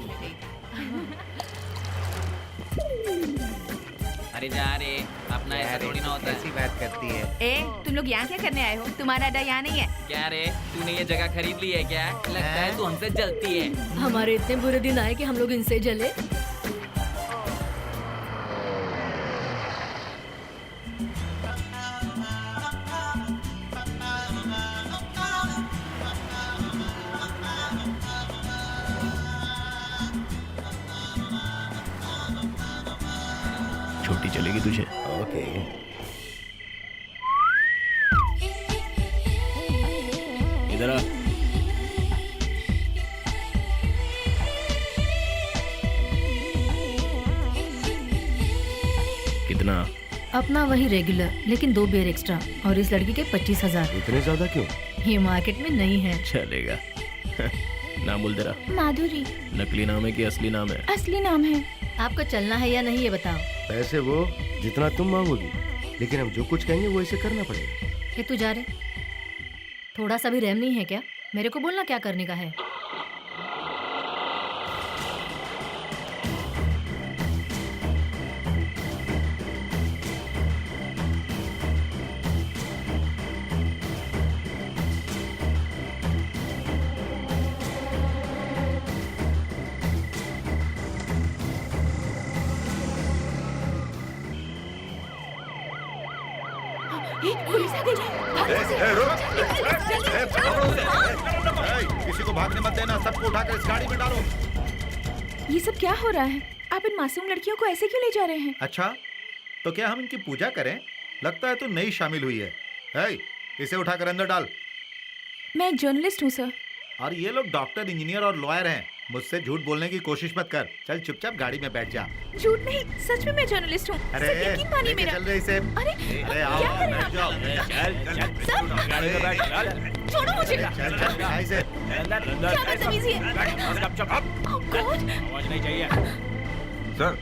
अरे जा रे, अपना ऐसा थोड़ी ना होता है। ऐसी बात करती है। तुम लोग यहाँ क्या करने आए हो? तुम्हारा अड्डा यहाँ नहीं है। क्या रे, तूने ये जगह खरीद ली है क्या? लगता है तू हमसे जलती है। हमारे इतने बुरे दिन आए कि हम लोग इनसे जले। छोटी चलेगी तुझे। ओके। इधर आ। कितना? अपना वही रेगुलर, लेकिन 2 बियर एक्स्ट्रा, और इस लड़की के 25,000। इतने ज्यादा क्यों? ये मार्केट में नहीं है। चलेगा। नाम बोल तेरा। माधुरी। नकली नाम है कि असली नाम है? असली नाम है। आपको चलना है या नहीं ये बताओ। पैसे वो जितना तुम मांगोगी, लेकिन हम जो कुछ कहेंगे वो ऐसे करना पड़ेगा। ये तू जा रे, थोड़ा सा भी रहम नहीं है क्या? मेरे को बोलना क्या करने का है। पुलिस आ गई। भाग जल्दी। किसी को भागने मत देना, सबको उठाकर इस गाड़ी में डालो। ये सब क्या हो रहा है? आप इन मासूम लड़कियों को ऐसे क्यों ले जा रहे हैं? अच्छा, तो क्या हम इनकी पूजा करें? लगता है तो नई शामिल हुई है। इसे उठाकर अंदर डाल। मैं एक जर्नलिस्ट हूँ सर। और ये लोग डॉक्टर, इंजीनियर और लॉयर हैं। मुझसे झूठ बोलने की कोशिश मत कर। चल चुपचाप गाड़ी में बैठ जा। झूठ नहीं, सच में मैं जर्नलिस्ट हूँ। अरे सर, यकीन मानिए लेके मेरा। चल रहे इसे। अरे आओ, क्या कर रहे हैं बैठ आप? जाओ। सर, छोड़ो मुझे। चल चल बिठा इसे। क्या बदतमीजी है? Oh God! आवाज नहीं चाहिए। सर,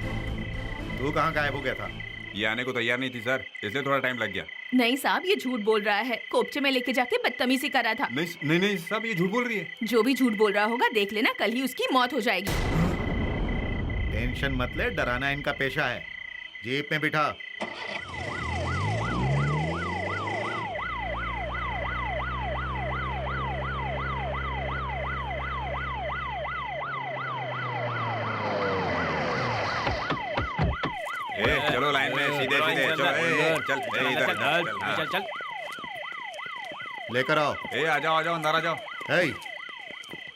तू कहाँ गायब हो गया था? ये आने को तैयार नहीं थी सर, इसलिए थोड़ा टाइम लग गया। नहीं साहब, ये झूठ बोल रहा है। कोपचे में लेके जाके बदतमीजी कर रहा था। नहीं नहीं साहब, ये झूठ बोल रही है। जो भी झूठ बोल रहा होगा देख लेना, कल ही उसकी मौत हो जाएगी। टेंशन मत ले, डराना इनका पेशा है। जीप में बिठा। चलो लाइन में सीधे सीधे चलो। चल इधर चल चल। लेकर आओ। आ जाओ अंदर आ जाओ।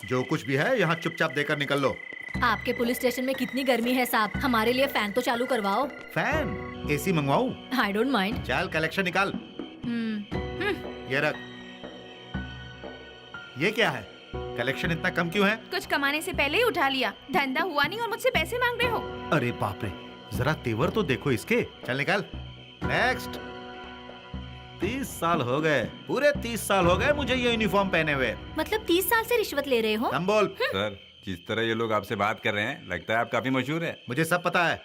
जो कुछ भी है यहाँ चुपचाप देकर निकल लो। आपके पुलिस स्टेशन में कितनी गर्मी है साहब, हमारे लिए फैन तो चालू करवाओ। फैन? एसी मंगवाऊं? I don't mind. चल कलेक्शन निकाल। ये रख। ये क्या है? कलेक्शन इतना कम क्यों है? कुछ कमाने से पहले ही उठा लिया। धंधा हुआ नहीं और मुझसे पैसे मांग रहे हो। अरे बाप रे, जरा तेवर तो देखो इसके। चल निकाल। नेक्स्ट। 30 साल हो गए, पूरे 30 साल हो गए मुझे ये यूनिफॉर्म पहने हुए। मतलब 30 साल से रिश्वत ले रहे हो? हम बोल। सर, जिस तरह ये लोग आपसे बात कर रहे हैं, लगता है आप काफी मशहूर है। मुझे सब पता है।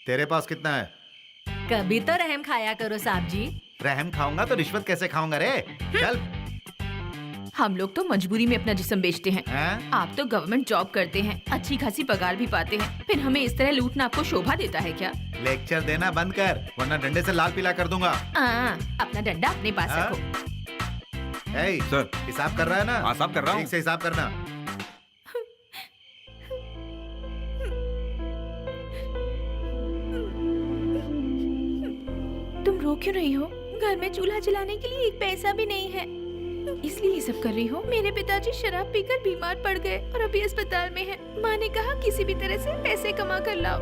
तेरे पास कितना है? कभी तो रहम खाया करो साहब जी। रहम खाऊंगा तो रिश्वत कैसे खाऊंगा रे? चल। हम लोग तो मजबूरी में अपना जिस्म बेचते हैं। आप तो गवर्नमेंट जॉब करते हैं, अच्छी खासी पगार भी पाते हैं, फिर हमें इस तरह लूटना आपको शोभा देता है क्या? लेक्चर देना बंद कर, वरना डंडे से लाल पीला कर दूंगा। अपना डंडा अपने पास रखो। सर, हिसाब कर रहा है ना? हाँ साहब कर रहा हूँ। ठीक से हिसाब करना। तुम रो क्यों रही हो? घर में चूल्हा जलाने के लिए एक पैसा भी नहीं है, इसलिए ये सब कर रही हो। मेरे पिताजी शराब पीकर बीमार पड़ गए और अभी अस्पताल में हैं। माँ ने कहा किसी भी तरह से पैसे कमा कर लाओ।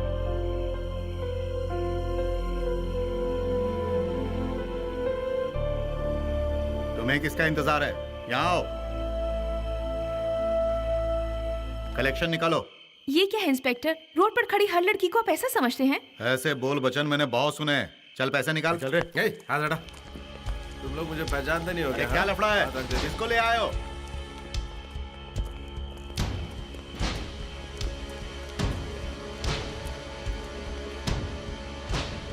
तुम्हें किसका इंतजार है? यहाँ आओ। कलेक्शन निकालो। ये क्या है इंस्पेक्टर? रोड पर खड़ी हर लड़की को आप ऐसा समझते हैं? ऐसे बोल बचन मैंने बहुत सुने हैं। चल पैसे निकाल। चल रे। हाथ हटा। तुम लोग मुझे पहचानते नहीं हो क्या? क्या लफड़ा है? किसको ले आए हो?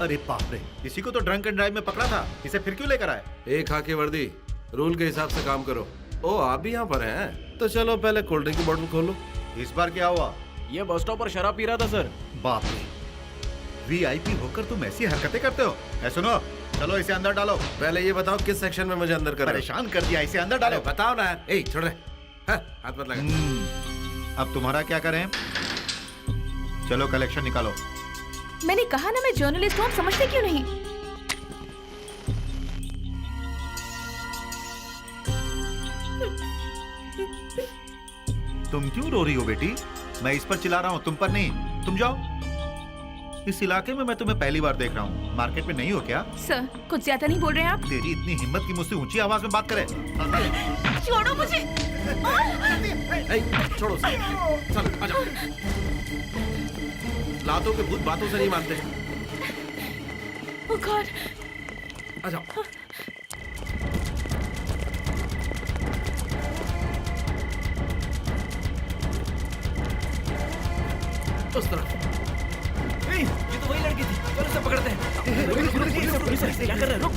अरे बाप रे, इसी को तो ड्रंक एंड ड्राइव में पकड़ा था, इसे फिर क्यों लेकर आए? एक खाकी वर्दी, रूल के हिसाब से काम करो। ओ आप भी यहाँ पर हैं? तो चलो पहले कोल्ड ड्रिंक की बोतल खोलो। इस बार क्या हुआ? ये बस स्टॉप पर शराब पी रहा था सर। बाप रे, वीआईपी होकर तुम ऐसी हरकतें करते हो? सुनो, चलो इसे अंदर डालो। पहले ये बताओ किस सेक्शन में मुझे अंदर कर रहे हो? परेशान कर दिया, इसे अंदर डालो। बताओ ना यार। छोड़ दे। हाथ मत लगा। अब तुम्हारा क्या करें? चलो कलेक्शन निकालो। मैंने कहा ना मैं जर्नलिस्ट हूँ, आप समझते क्यों नहीं? तुम क्यों रो रही हो बेटी? मैं इस पर चिल्ला रहा हूँ, तुम पर नहीं। तुम जाओ। इस इलाके में मैं तुम्हें पहली बार देख रहा हूँ। मार्केट में नहीं हो क्या? सर, कुछ ज्यादा नहीं बोल रहे हैं आप? तेरी इतनी हिम्मत की मुझसे ऊंची आवाज में बात करे? छोड़ो मुझे। छोड़ो चल आजा। लातों के भूत बातों से नहीं मानते। Oh God! आ जाओ। उस तरफ। ये तो वही लड़की थी, चलो उसे पकड़ते हैं। पुलिस क्या कर रहे हैं? रुक।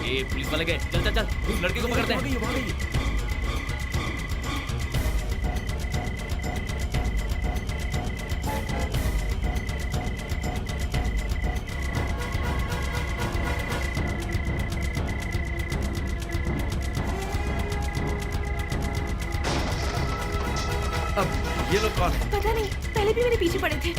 ये पुलिस वाले गए। चल चल चल, उस लड़की को पकड़ते हैं। अब ये लोग कौन है? पता नहीं, पहले भी मेरे पीछे पड़े थे।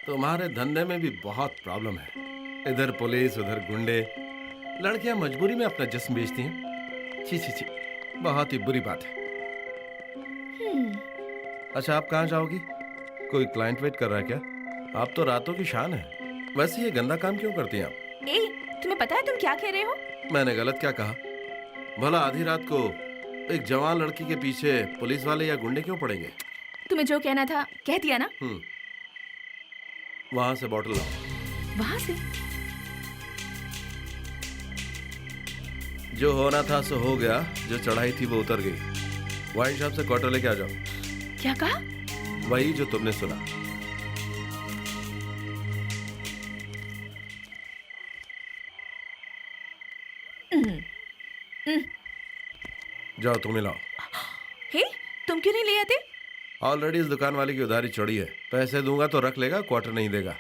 तुम्हारे धंधे में भी बहुत प्रॉब्लम है। इधर पुलिस, उधर गुंडे। लड़कियां मजबूरी में अपना जिस्म बेचती हैं। छी छी छी, बहुत ही बुरी बात है। अच्छा, आप कहाँ जाओगी? कोई क्लाइंट वेट कर रहा है क्या? आप तो रातों की शान है। वैसे ये गंदा काम क्यों करती हैं आप? ए, तुम्हें पता है तुम क्या कह रहे हो? मैंने गलत क्या कहा? भला आधी रात को एक जवान लड़की के पीछे पुलिस वाले या गुंडे क्यों पड़ेंगे? तुम्हें जो कहना था कह दिया ना। वहां से बॉटल लाओ। वहां से? जो होना था सो हो गया, जो चढ़ाई थी वो उतर गई। वाइन शॉप से क्वार्टर लेके आ जाओ। क्या कहा? वही जो तुमने सुना। जाओ तुम्हें लाओ। हे, तुम क्यों नहीं ले आते? ऑलरेडी इस दुकान वाले की उधारी चढ़ी है। पैसे दूंगा तो रख लेगा, क्वार्टर नहीं देगा।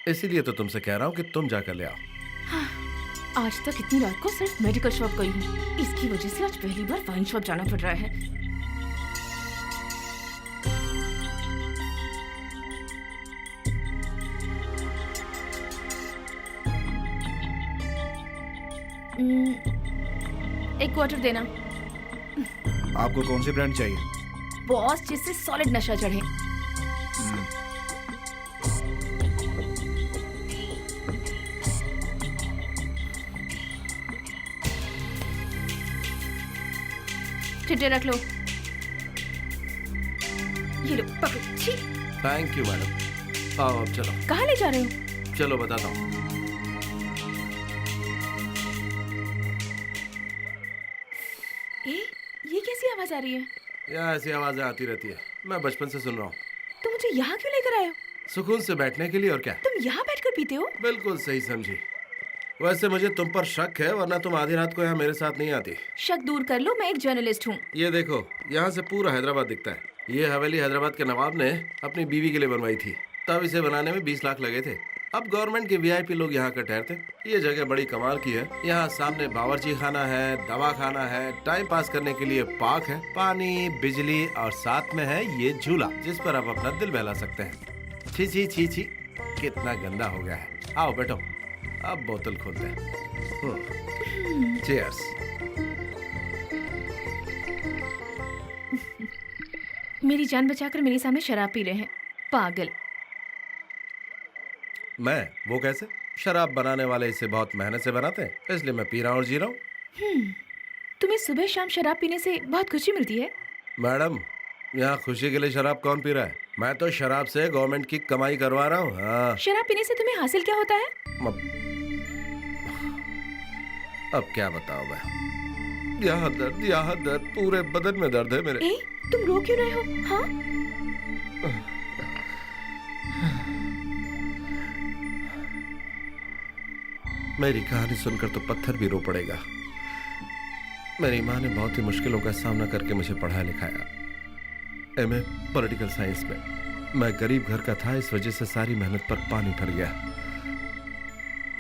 इसीलिए तो तुमसे कह रहा हूँ कि तुम जाकर ले आओ। आज तक इतनी रात को सिर्फ मेडिकल शॉप गई हूँ। इसकी वजह से आज पहली बार वाइन शॉप जाना पड़ रहा है। एक क्वार्टर देना। आपको कौन सी ब्रांड चाहिए? बॉस, जिससे सॉलिड नशा चढ़े। चिट्टे रख लो। ये लो, पकड़ो। छी। Thank you madam. आओ अब चलो। कहाँ ले जा रहे हो? चलो बताता हूँ। ये कैसी आवाज आ रही है? यहाँ ऐसी आवाजें आती रहती है, मैं बचपन से सुन रहा हूँ। तुम मुझे यहाँ क्यों लेकर आए हो? सुकून से बैठने के लिए, और क्या। तुम यहाँ बैठकर पीते हो? बिल्कुल सही समझी। वैसे मुझे तुम पर शक है, वरना तुम आधी रात को यहाँ मेरे साथ नहीं आती। शक दूर कर लो, मैं एक जर्नलिस्ट हूँ। ये देखो, यहाँ से पूरा हैदराबाद दिखता है। ये हवेली हैदराबाद के नवाब ने अपनी बीवी के लिए बनवाई थी, तब इसे बनाने में 20 लाख लगे थे। अब गवर्नमेंट के वीआईपी लोग यहाँ कर ठहरते। ये जगह बड़ी कमाल की है। यहाँ सामने बावर्ची खाना है, दवा खाना है, टाइम पास करने के लिए पार्क है, पानी, बिजली, और साथ में है ये झूला जिस पर आप अपना दिल बहला सकते हैं। छी छी छी छी, कितना गंदा हो गया है। आओ बैठो, अब बोतल खोलते हैं। चीयर्स। मेरी जान बचाकर मेरे सामने शराब पी रहे हैं, पागल। मैं? वो कैसे? शराब बनाने वाले इसे बहुत मेहनत से बनाते हैं, इसलिए मैं पी रहा हूँ और जी रहा हूँ। तुम्हें सुबह शाम शराब पीने से बहुत खुशी मिलती है? मैडम, यहाँ खुशी के लिए शराब कौन पी रहा है? मैं तो शराब से गवर्नमेंट की कमाई करवा रहा हूँ। हाँ। शराब पीने से तुम्हें हासिल क्या होता है? अब क्या बताऊँ मैं। यहाँ दर्द, पूरे बदन में दर्द है मेरे। ए, तुम रो क्यों रहे हो? हाँ? मेरी कहानी सुनकर तो पत्थर भी रो पड़ेगा। मेरी माँ ने बहुत ही मुश्किलों का सामना करके मुझे पढ़ाया लिखाया, एमए पॉलिटिकल साइंस में। मैं गरीब घर का था, इस वजह से सारी मेहनत पर पानी भर गया।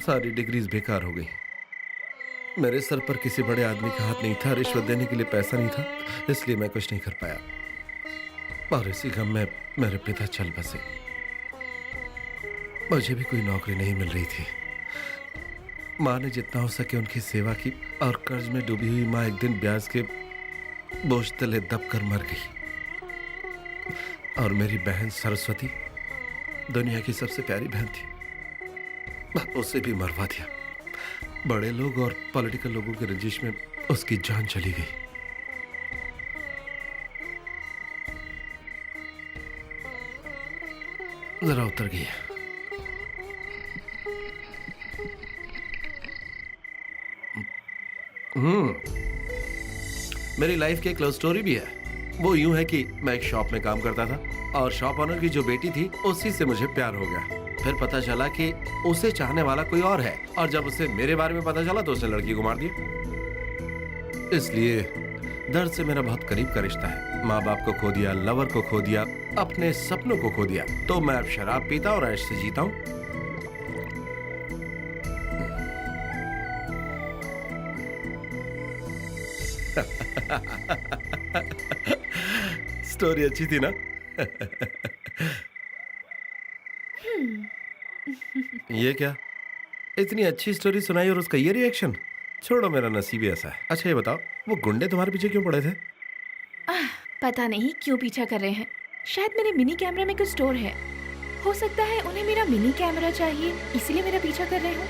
सारी डिग्रीज बेकार हो गई। मेरे सर पर किसी बड़े आदमी का हाथ नहीं था, रिश्वत देने के लिए पैसा नहीं था, इसलिए मैं कुछ नहीं कर पाया। और इसी गम में मेरे पिता चल बसे। मुझे भी कोई नौकरी नहीं मिल रही थी। माँ ने जितना हो सके उनकी सेवा की, और कर्ज में डूबी हुई माँ एक दिन ब्याज के बोझ तले दबकर मर गई। और मेरी बहन सरस्वती दुनिया की सबसे प्यारी बहन थी, उसे भी मरवा दिया। बड़े लोग और पॉलिटिकल लोगों की रंजिश में उसकी जान चली गई। जरा उतर गई। मेरी लाइफ की एक लव स्टोरी भी है। वो यूं है कि मैं एक शॉप में काम करता था, और शॉप ओनर की जो बेटी थी उसी से मुझे प्यार हो गया। फिर पता चला कि उसे चाहने वाला कोई और है, और जब उसे मेरे बारे में पता चला तो उसने लड़की को मार दिया। इसलिए दर्द से मेरा बहुत करीब का रिश्ता है। माँ बाप को खो दिया, लवर को खो दिया, अपने सपनों को खो दिया। तो मैं अब शराब पीता और ऐश से जीता हूँ। स्टोरी अच्छी थी ना? ये क्या, इतनी अच्छी स्टोरी सुनाई और उसका ये रिएक्शन? छोड़ो, मेरा नसीब ही ऐसा है। अच्छा ये बताओ, वो गुंडे तुम्हारे पीछे क्यों पड़े थे? पता नहीं क्यों पीछा कर रहे हैं। शायद मेरे मिनी कैमरा में कुछ स्टोर है। हो सकता है उन्हें मेरा मिनी कैमरा चाहिए, इसीलिए मेरा पीछा कर रहे हो।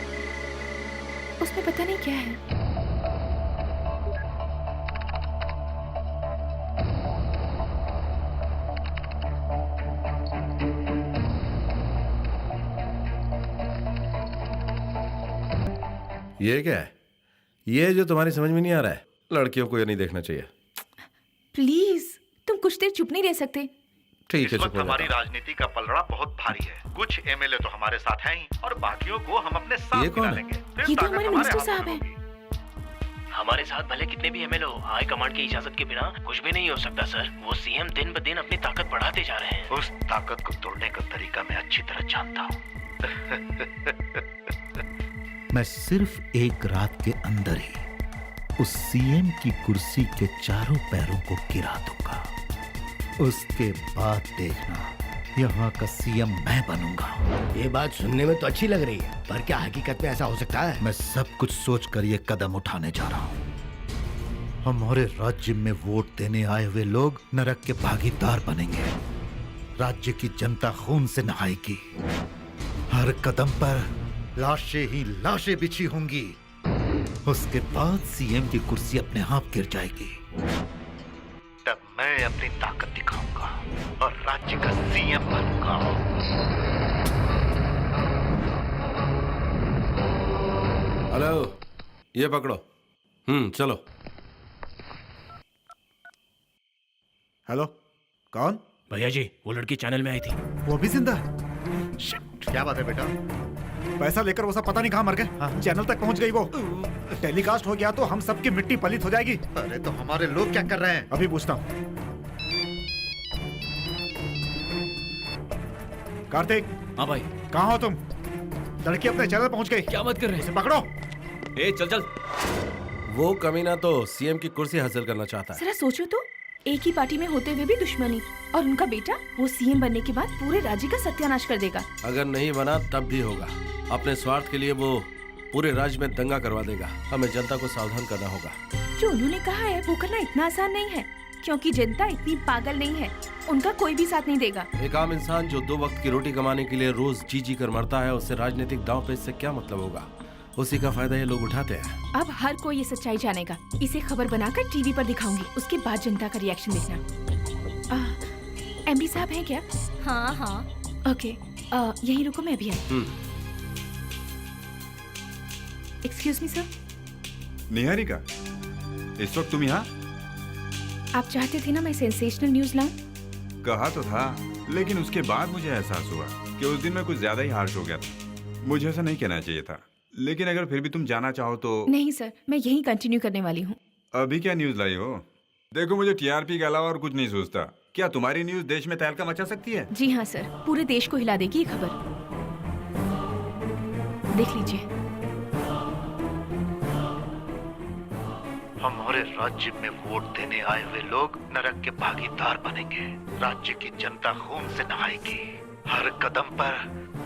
उसमें पता नहीं क्या है। ये क्या है? ये जो तुम्हारी समझ में नहीं आ रहा है। लड़कियों को ये नहीं देखना चाहिए। प्लीज, तुम कुछ देर चुप नहीं रह सकते? ठीक है, इस वक्त हमारी राजनीति का पलड़ा बहुत भारी है। कुछ एमएलए तो हमारे साथ हैं ही, और बाकियों को हम अपने साथ मिला लेंगे। ये तो हमारे मिनिस्टर साहब हैं। हमारे साथ भले कितने भी एमएलए हो, हाई कमांड की इजाजत के बिना कुछ भी नहीं हो सकता सर। वो सीएम दिन ब दिन अपनी ताकत बढ़ाते जा रहे हैं। उस ताकत को तोड़ने का तरीका मैं अच्छी तरह जानता हूँ। मैं सिर्फ एक रात के अंदर ही उस सीएम की कुर्सी के चारों पैरों को गिरा दूंगा। उसके बाद देखना, यहाँ का सीएम मैं बनूंगा। ये बात सुनने में तो अच्छी लग रही है, पर क्या हकीकत में ऐसा हो सकता है? मैं सब कुछ सोचकर ये कदम उठाने जा रहा हूँ। हमारे राज्य में वोट देने आए हुए लोग नरक के भागीदार बनेंगे। राज्य की जनता खून से नहाएगी। हर कदम पर लाशें ही लाशें बिछी होंगी। उसके बाद सीएम की कुर्सी अपने आप गिर जाएगी। तब मैं अपनी ताकत दिखाऊंगा और राज्य का सीएम बनूंगा। हेलो, ये पकड़ो। चलो। हेलो, कौन? भैया जी, वो लड़की चैनल में आई थी। वो भी जिंदा है? क्या बात है बेटा? पैसा लेकर वो सब पता नहीं कहाँ मर गए। चैनल तक पहुंच गई वो। टेलीकास्ट हो गया तो हम सबकी मिट्टी पलित हो जाएगी। अरे तो हमारे लोग क्या कर रहे हैं? अभी पूछता हूँ। कार्तिक। हाँ भाई। कहाँ हो तुम? लड़की अपने चैनल पहुंच गई। क्या बात कर रहे हैं? उसे पकड़ो। ए चल चल। वो कमीना तो सीएम की कुर्सी हासिल करना चाहता है। जरा सोचो तो, एक ही पार्टी में होते हुए भी दुश्मनी, और उनका बेटा वो सीएम बनने के बाद पूरे राज्य का सत्यानाश कर देगा। अगर नहीं बना तब भी होगा। अपने स्वार्थ के लिए वो पूरे राज्य में दंगा करवा देगा। हमें जनता को सावधान करना होगा। जो उन्होंने कहा है वो करना इतना आसान नहीं है, क्योंकि जनता इतनी पागल नहीं है। उनका कोई भी साथ नहीं देगा। एक आम इंसान जो 2 वक्त की रोटी कमाने के लिए रोज जी जी कर मरता है, उससे राजनीतिक दांव पेच से क्या मतलब होगा? उसी का फायदा ये लोग उठाते हैं। अब हर कोई ये सच्चाई जानेगा। इसे खबर बनाकर टीवी पर दिखाऊंगी, उसके बाद जनता का रिएक्शन देखना। एमडी साहब हैं क्या? हाँ हाँ। ओके, यहीं रुको, मैं भी आई। Excuse me sir. निहारिका, इस वक्त तुम यहाँ? आप चाहते थे ना मैं सेंसेशनल न्यूज लाऊं? कहा तो था, लेकिन उसके बाद मुझे एहसास हुआ कि उस दिन मैं कुछ ज्यादा ही हार्श हो गया था। मुझे ऐसा नहीं कहना चाहिए था, लेकिन अगर फिर भी तुम जाना चाहो तो। नहीं सर, मैं यही कंटिन्यू करने वाली हूँ। अभी क्या न्यूज लाई हो? देखो, मुझे टीआरपी के अलावा और कुछ नहीं सोचता। क्या तुम्हारी न्यूज देश में तहलका मचा सकती है? जी हाँ सर, पूरे देश को हिला देगी ये खबर। देख लीजिए। हमारे राज्य में वोट देने आए हुए लोग नरक के भागीदार बनेंगे। राज्य की जनता खून से नहाएगी। हर कदम पर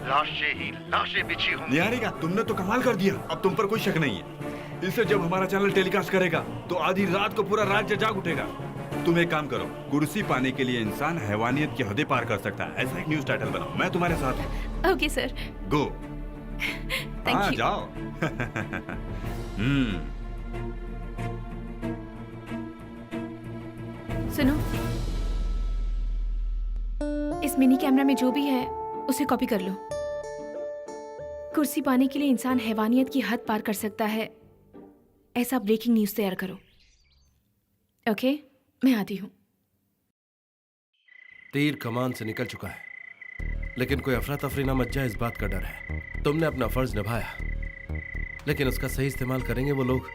लाशें ही लाशें बिछी होंगी। निहारिका, तुमने तो कमाल कर दिया। अब तुम पर कोई शक नहीं है। इससे जब हमारा चैनल टेलीकास्ट करेगा तो आधी रात को पूरा राज्य जाग उठेगा। तुम एक काम करो, कुर्सी पाने के लिए इंसान हैवानियत की हदें पार कर सकता है, ऐसा एक न्यूज टाइटल बनाओ। मैं तुम्हारे साथ हूँ। Okay sir. गो। हाँ, जाओ। सुनो, इस मिनी कैमरा में जो भी है उसे कॉपी कर लो। कुर्सी पाने के लिए इंसान हैवानियत की हद पार कर सकता है, ऐसा ब्रेकिंग न्यूज तैयार करो। ओके, मैं आती हूँ। तीर कमान से निकल चुका है, लेकिन कोई अफरा तफरी ना मच जाए इस बात का डर है। तुमने अपना फर्ज निभाया, लेकिन उसका सही इस्तेमाल करेंगे वो लोग,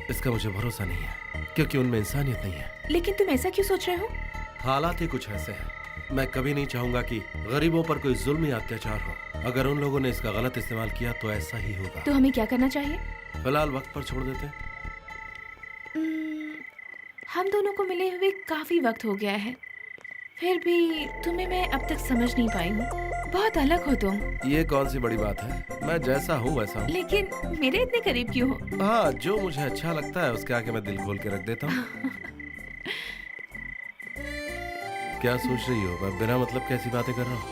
इसका मुझे भरोसा नहीं है, क्योंकि उनमें इंसानियत नहीं है। लेकिन तुम ऐसा क्यों सोच रहे हो? हालात ही कुछ ऐसे हैं। मैं कभी नहीं चाहूंगा कि गरीबों पर कोई जुल्म या अत्याचार हो। अगर उन लोगों ने इसका गलत इस्तेमाल किया तो ऐसा ही होगा। तो हमें क्या करना चाहिए? फिलहाल वक्त पर छोड़ देते हैं। हम दोनों को मिले हुए काफी वक्त हो गया है, फिर भी तुम्हें मैं अब तक समझ नहीं पाई हूँ। बहुत अलग हो तुम। ये कौन सी बड़ी बात है, मैं जैसा हूँ वैसा हूँ। लेकिन मेरे इतने करीब क्यों हो? हाँ, जो मुझे अच्छा लगता है उसके आगे मैं दिल खोल के रख देता हूँ। क्या सोच रही हो, मैं बिना मतलब कैसी बातें कर रहा हूँ?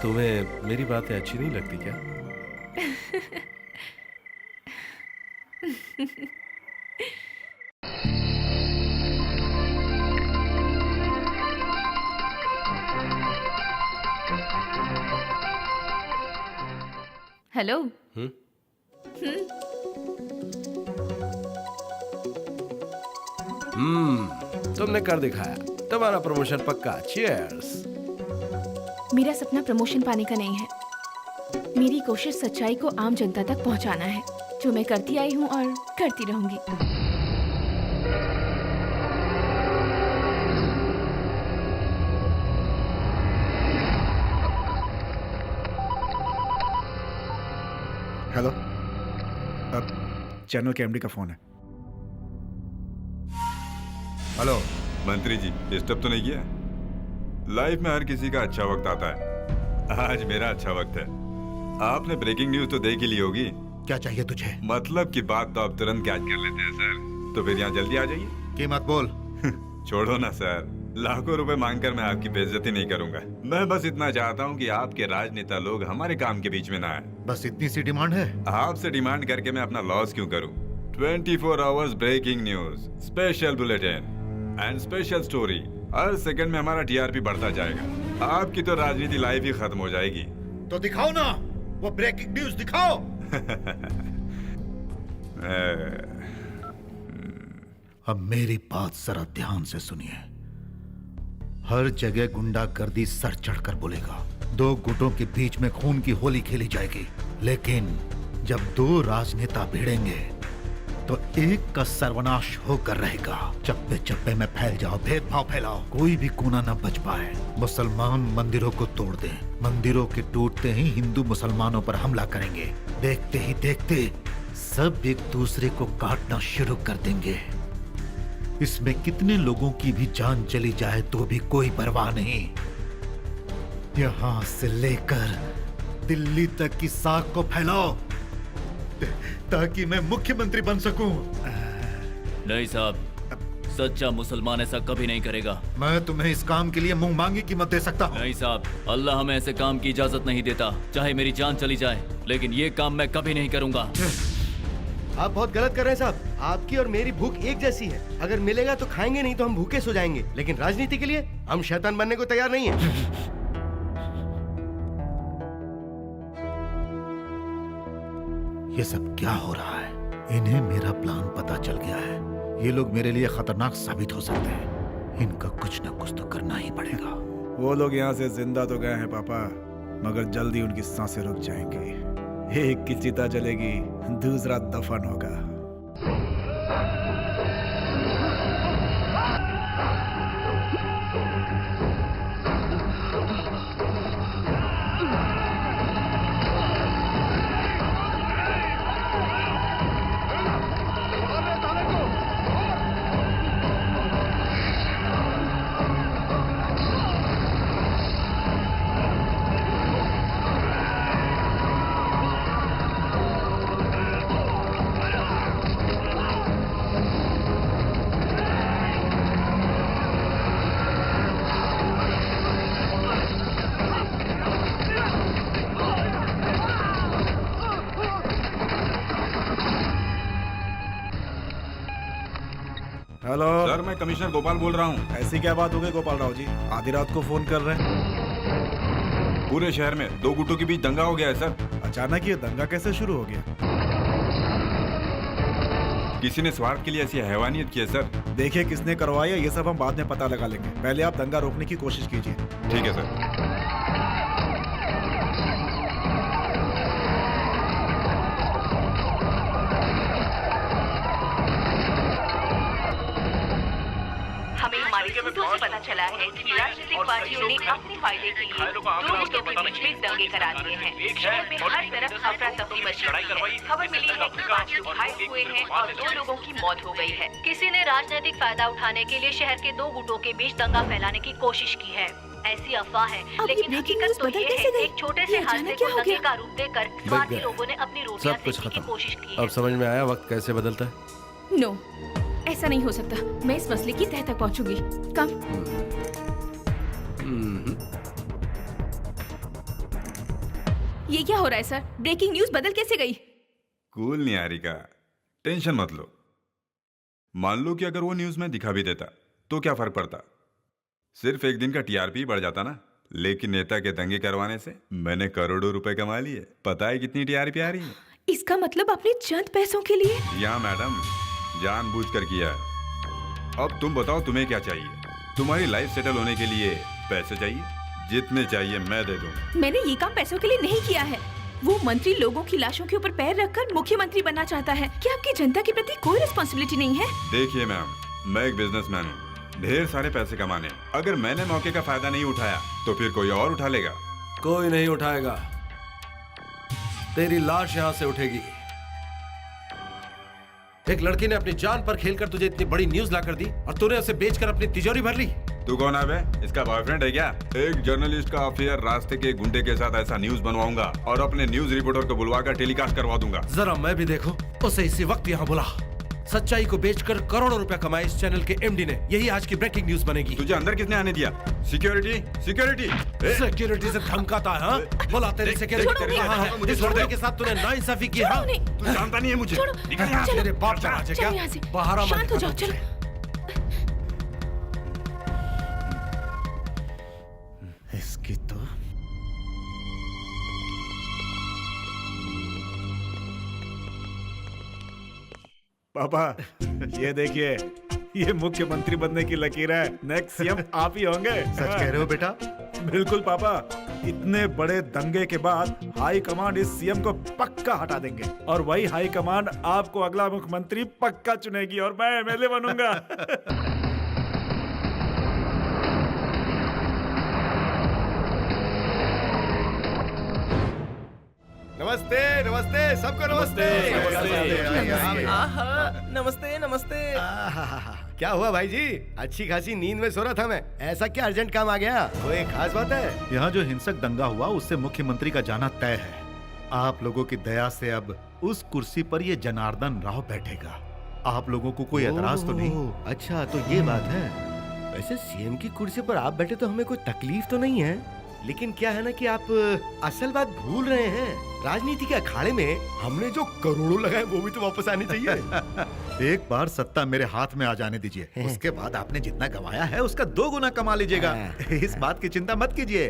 तुम्हें मेरी बातें अच्छी नहीं लगती क्या? हेलो। तुमने कर दिखाया। तुम्हारा प्रमोशन पक्का। चीयर्स। मेरा सपना प्रमोशन पाने का नहीं है, मेरी कोशिश सच्चाई को आम जनता तक पहुंचाना है, जो मैं करती आई हूं और करती रहूंगी। हेलो, अब चैनल के एमडी का फोन है। हेलो मंत्री जी, डिस्टर्ब तो नहीं किया? लाइफ में हर किसी का अच्छा वक्त आता है। आज मेरा अच्छा वक्त है। आपने ब्रेकिंग न्यूज तो देख ही ली होगी। क्या चाहिए तुझे? मतलब की बात तो आप तुरंत कैच कर लेते हैं सर, तो फिर यहाँ जल्दी आ जाइए। कीमत बोल। छोड़ो ना सर, लाखों रुपए मांगकर मैं आपकी बेइज्जती नहीं करूंगा। मैं बस इतना चाहता हूँ कि आपके राजनेता लोग हमारे काम के बीच में ना आए। बस इतनी सी डिमांड है? आपसे डिमांड करके मैं अपना लॉस क्यों करूँ? 24 hours breaking news, special bulletin and special story. हर सेकंड में हमारा टीआरपी बढ़ता जाएगा। आपकी तो राजनीति लाइफ ही खत्म हो जाएगी। तो दिखाओ ना, वो ब्रेकिंग न्यूज दिखाओ। अब मेरी बात जरा ध्यान से सुनिए। हर जगह गुंडागर्दी सर चढ़कर बोलेगा, दो गुटों के बीच में खून की होली खेली जाएगी। लेकिन जब दो राजनेता भिड़ेंगे तो एक का सर्वनाश होकर रहेगा। चप्पे चप्पे में फैल जाओ, भेदभाव फैलाओ, कोई भी कोना न बच पाए। मुसलमान मंदिरों को तोड़ दें, मंदिरों के टूटते ही हिंदू मुसलमानों पर हमला करेंगे। देखते ही देखते सब एक दूसरे को काटना शुरू कर देंगे। इसमें कितने लोगों की भी जान चली जाए तो भी कोई परवाह नहीं। यहाँ से लेकर दिल्ली तक की साख को फैलाओ ताकि मैं मुख्यमंत्री बन सकूं। नहीं साहब, सच्चा मुसलमान ऐसा कभी नहीं करेगा। मैं तुम्हें इस काम के लिए मुंह मांगी कीमत दे सकता हूं। नहीं साहब, अल्लाह हमें ऐसे काम की इजाजत नहीं देता, चाहे मेरी जान चली जाए, लेकिन ये काम मैं कभी नहीं करूंगा। आप बहुत गलत कर रहे हैं साहब। आपकी और मेरी भूख एक जैसी है। अगर मिलेगा तो खाएंगे, नहीं तो हम भूखे सो जाएंगे। लेकिन राजनीति के लिए हम शैतान बनने को तैयार नहीं है। ये सब क्या हो रहा है? इन्हें मेरा प्लान पता चल गया है। ये लोग मेरे लिए खतरनाक साबित हो सकते हैं। इनका कुछ न कुछ तो करना ही पड़ेगा। वो लोग यहाँ से जिंदा तो गए हैं पापा, मगर जल्दी उनकी सांसें रुक जाएंगी। एक की चिता जलेगी, दूसरा दफन होगा। हेलो सर, मैं कमिश्नर गोपाल बोल रहा हूँ। ऐसी क्या बात हो गई गोपाल राव जी, आधी रात को फोन कर रहे हैं? पूरे शहर में दो गुटों के बीच दंगा हो गया है सर। अचानक ये दंगा कैसे शुरू हो गया? किसी ने स्वार्थ के लिए ऐसी हैवानियत की है सर। देखिए किसने करवाया, ये सब हम बाद में पता लगा लेंगे, पहले आप दंगा रोकने की कोशिश कीजिए। ठीक है सर। हमें हमारे सूत्रों से पता चला है कि राजनीतिक पार्टियों ने अपने फायदे के लिए दो गुटों के बीच में दंगे करा दिए हैं। शहर में हर तरफ अफरा तफरी मची हुई है। खबर मिली है कि 5 लोग घायल हुए हैं और 2 लोगों की मौत हो गई है। किसी ने राजनीतिक फायदा उठाने के लिए शहर के 2 गुटों के बीच दंगा फैलाने की कोशिश की है। ऐसी अफवाह है, लेकिन हकीकत तो ये है एक छोटे से हादसे को दंगे का रूप देकर स्वार्थी लोगों ने अपनी रोटियां सेकने की कोशिश की है। अब समझ में आया वक्त कैसे बदलता है। नो, ऐसा नहीं हो सकता। मैं इस मसले की तह तक पहुंचूंगी। कम। ये क्या हो रहा है सर? ब्रेकिंग न्यूज बदल कैसे गई? कूल निहारिका, टेंशन मत लो। मान लो कि अगर वो न्यूज में दिखा भी देता तो क्या फर्क पड़ता? सिर्फ एक दिन का टीआरपी बढ़ जाता ना। लेकिन नेता के दंगे करवाने से मैंने करोड़ों रुपए कमा लिए। पता है कितनी टीआरपी आ रही है? इसका मतलब अपने चंद पैसों के लिए? यहाँ मैडम जानबूझकर किया है। अब तुम बताओ तुम्हें क्या चाहिए? तुम्हारी लाइफ सेटल होने के लिए पैसे चाहिए? जितने चाहिए मैं दे दूंगा। मैंने ये काम पैसों के लिए नहीं किया है। वो मंत्री लोगों की लाशों के ऊपर पैर रखकर मुख्यमंत्री बनना चाहता है। क्या आपकी जनता के प्रति कोई रिस्पॉन्सिबिलिटी नहीं है? देखिए मैम, मैं एक बिजनेसमैन हूँ, ढेर सारे पैसे कमाने। अगर मैंने मौके का फायदा नहीं उठाया तो फिर कोई और उठा लेगा। कोई नहीं उठाएगा। तेरी लाश यहाँ से उठेगी। एक लड़की ने अपनी जान पर खेलकर तुझे इतनी बड़ी न्यूज लाकर दी और तूने उसे बेचकर अपनी तिजोरी भर ली। तू कौन है बे? इसका बॉयफ्रेंड है क्या? एक जर्नलिस्ट का अफेयर, रास्ते के गुंडे के साथ ऐसा न्यूज बनवाऊंगा और अपने न्यूज रिपोर्टर को बुलवाकर टेलीकास्ट करवा दूंगा। जरा मैं भी देखूं। उसे इसी वक्त यहाँ बुला। सच्चाई को बेचकर करोड़ों रुपया कमाए इस चैनल के एमडी ने। यही आज की ब्रेकिंग न्यूज बनेगी। तुझे अंदर किसने आने दिया? सिक्योरिटी सिक्योरिटी सिक्योरिटी से धमकाता है? हाँ? बोला तेरी सिक्योरिटी कहाँ है? इस लड़के के साथ तूने नाइंसाफी की। हाँ? तू जानता नहीं है मुझे। निकल यहाँ से। तेरे बाप का राज है क्या? बाहर आ, शांत हो जाओ। चलो। इसकी तो पापा ये देखिए, ये मुख्यमंत्री बनने की लकीर है। नेक्स्ट सीएम आप ही होंगे। सच कह रहे हो बेटा? बिल्कुल पापा। इतने बड़े दंगे के बाद हाई कमांड इस सीएम को पक्का हटा देंगे और वही हाई कमांड आपको अगला मुख्यमंत्री पक्का चुनेगी और मैं एमएलए बनूंगा। नमस्ते नमस्ते सबको नमस्ते। नमस्ते नमस्ते। क्या हुआ भाई जी? अच्छी खासी नींद में सो रहा था मैं। ऐसा क्या अर्जेंट काम आ गया? कोई खास बात है? यहाँ जो हिंसक दंगा हुआ उससे मुख्यमंत्री का जाना तय है। आप लोगों की दया से अब उस कुर्सी पर ये जनार्दन राव बैठेगा। आप लोगों को कोई एतराज तो नहीं? अच्छा तो ये बात है। वैसे सीएम की कुर्सी पर आप बैठे तो हमें कोई तकलीफ तो नहीं है, लेकिन क्या है ना कि आप असल बात भूल रहे हैं। राजनीति के अखाड़े में हमने जो करोड़ों लगाए वो भी तो वापस आने चाहिए। एक बार सत्ता मेरे हाथ में आ जाने दीजिए, उसके बाद आपने जितना कमाया है उसका 2 गुना कमा लीजिएगा। इस बात की चिंता मत कीजिए।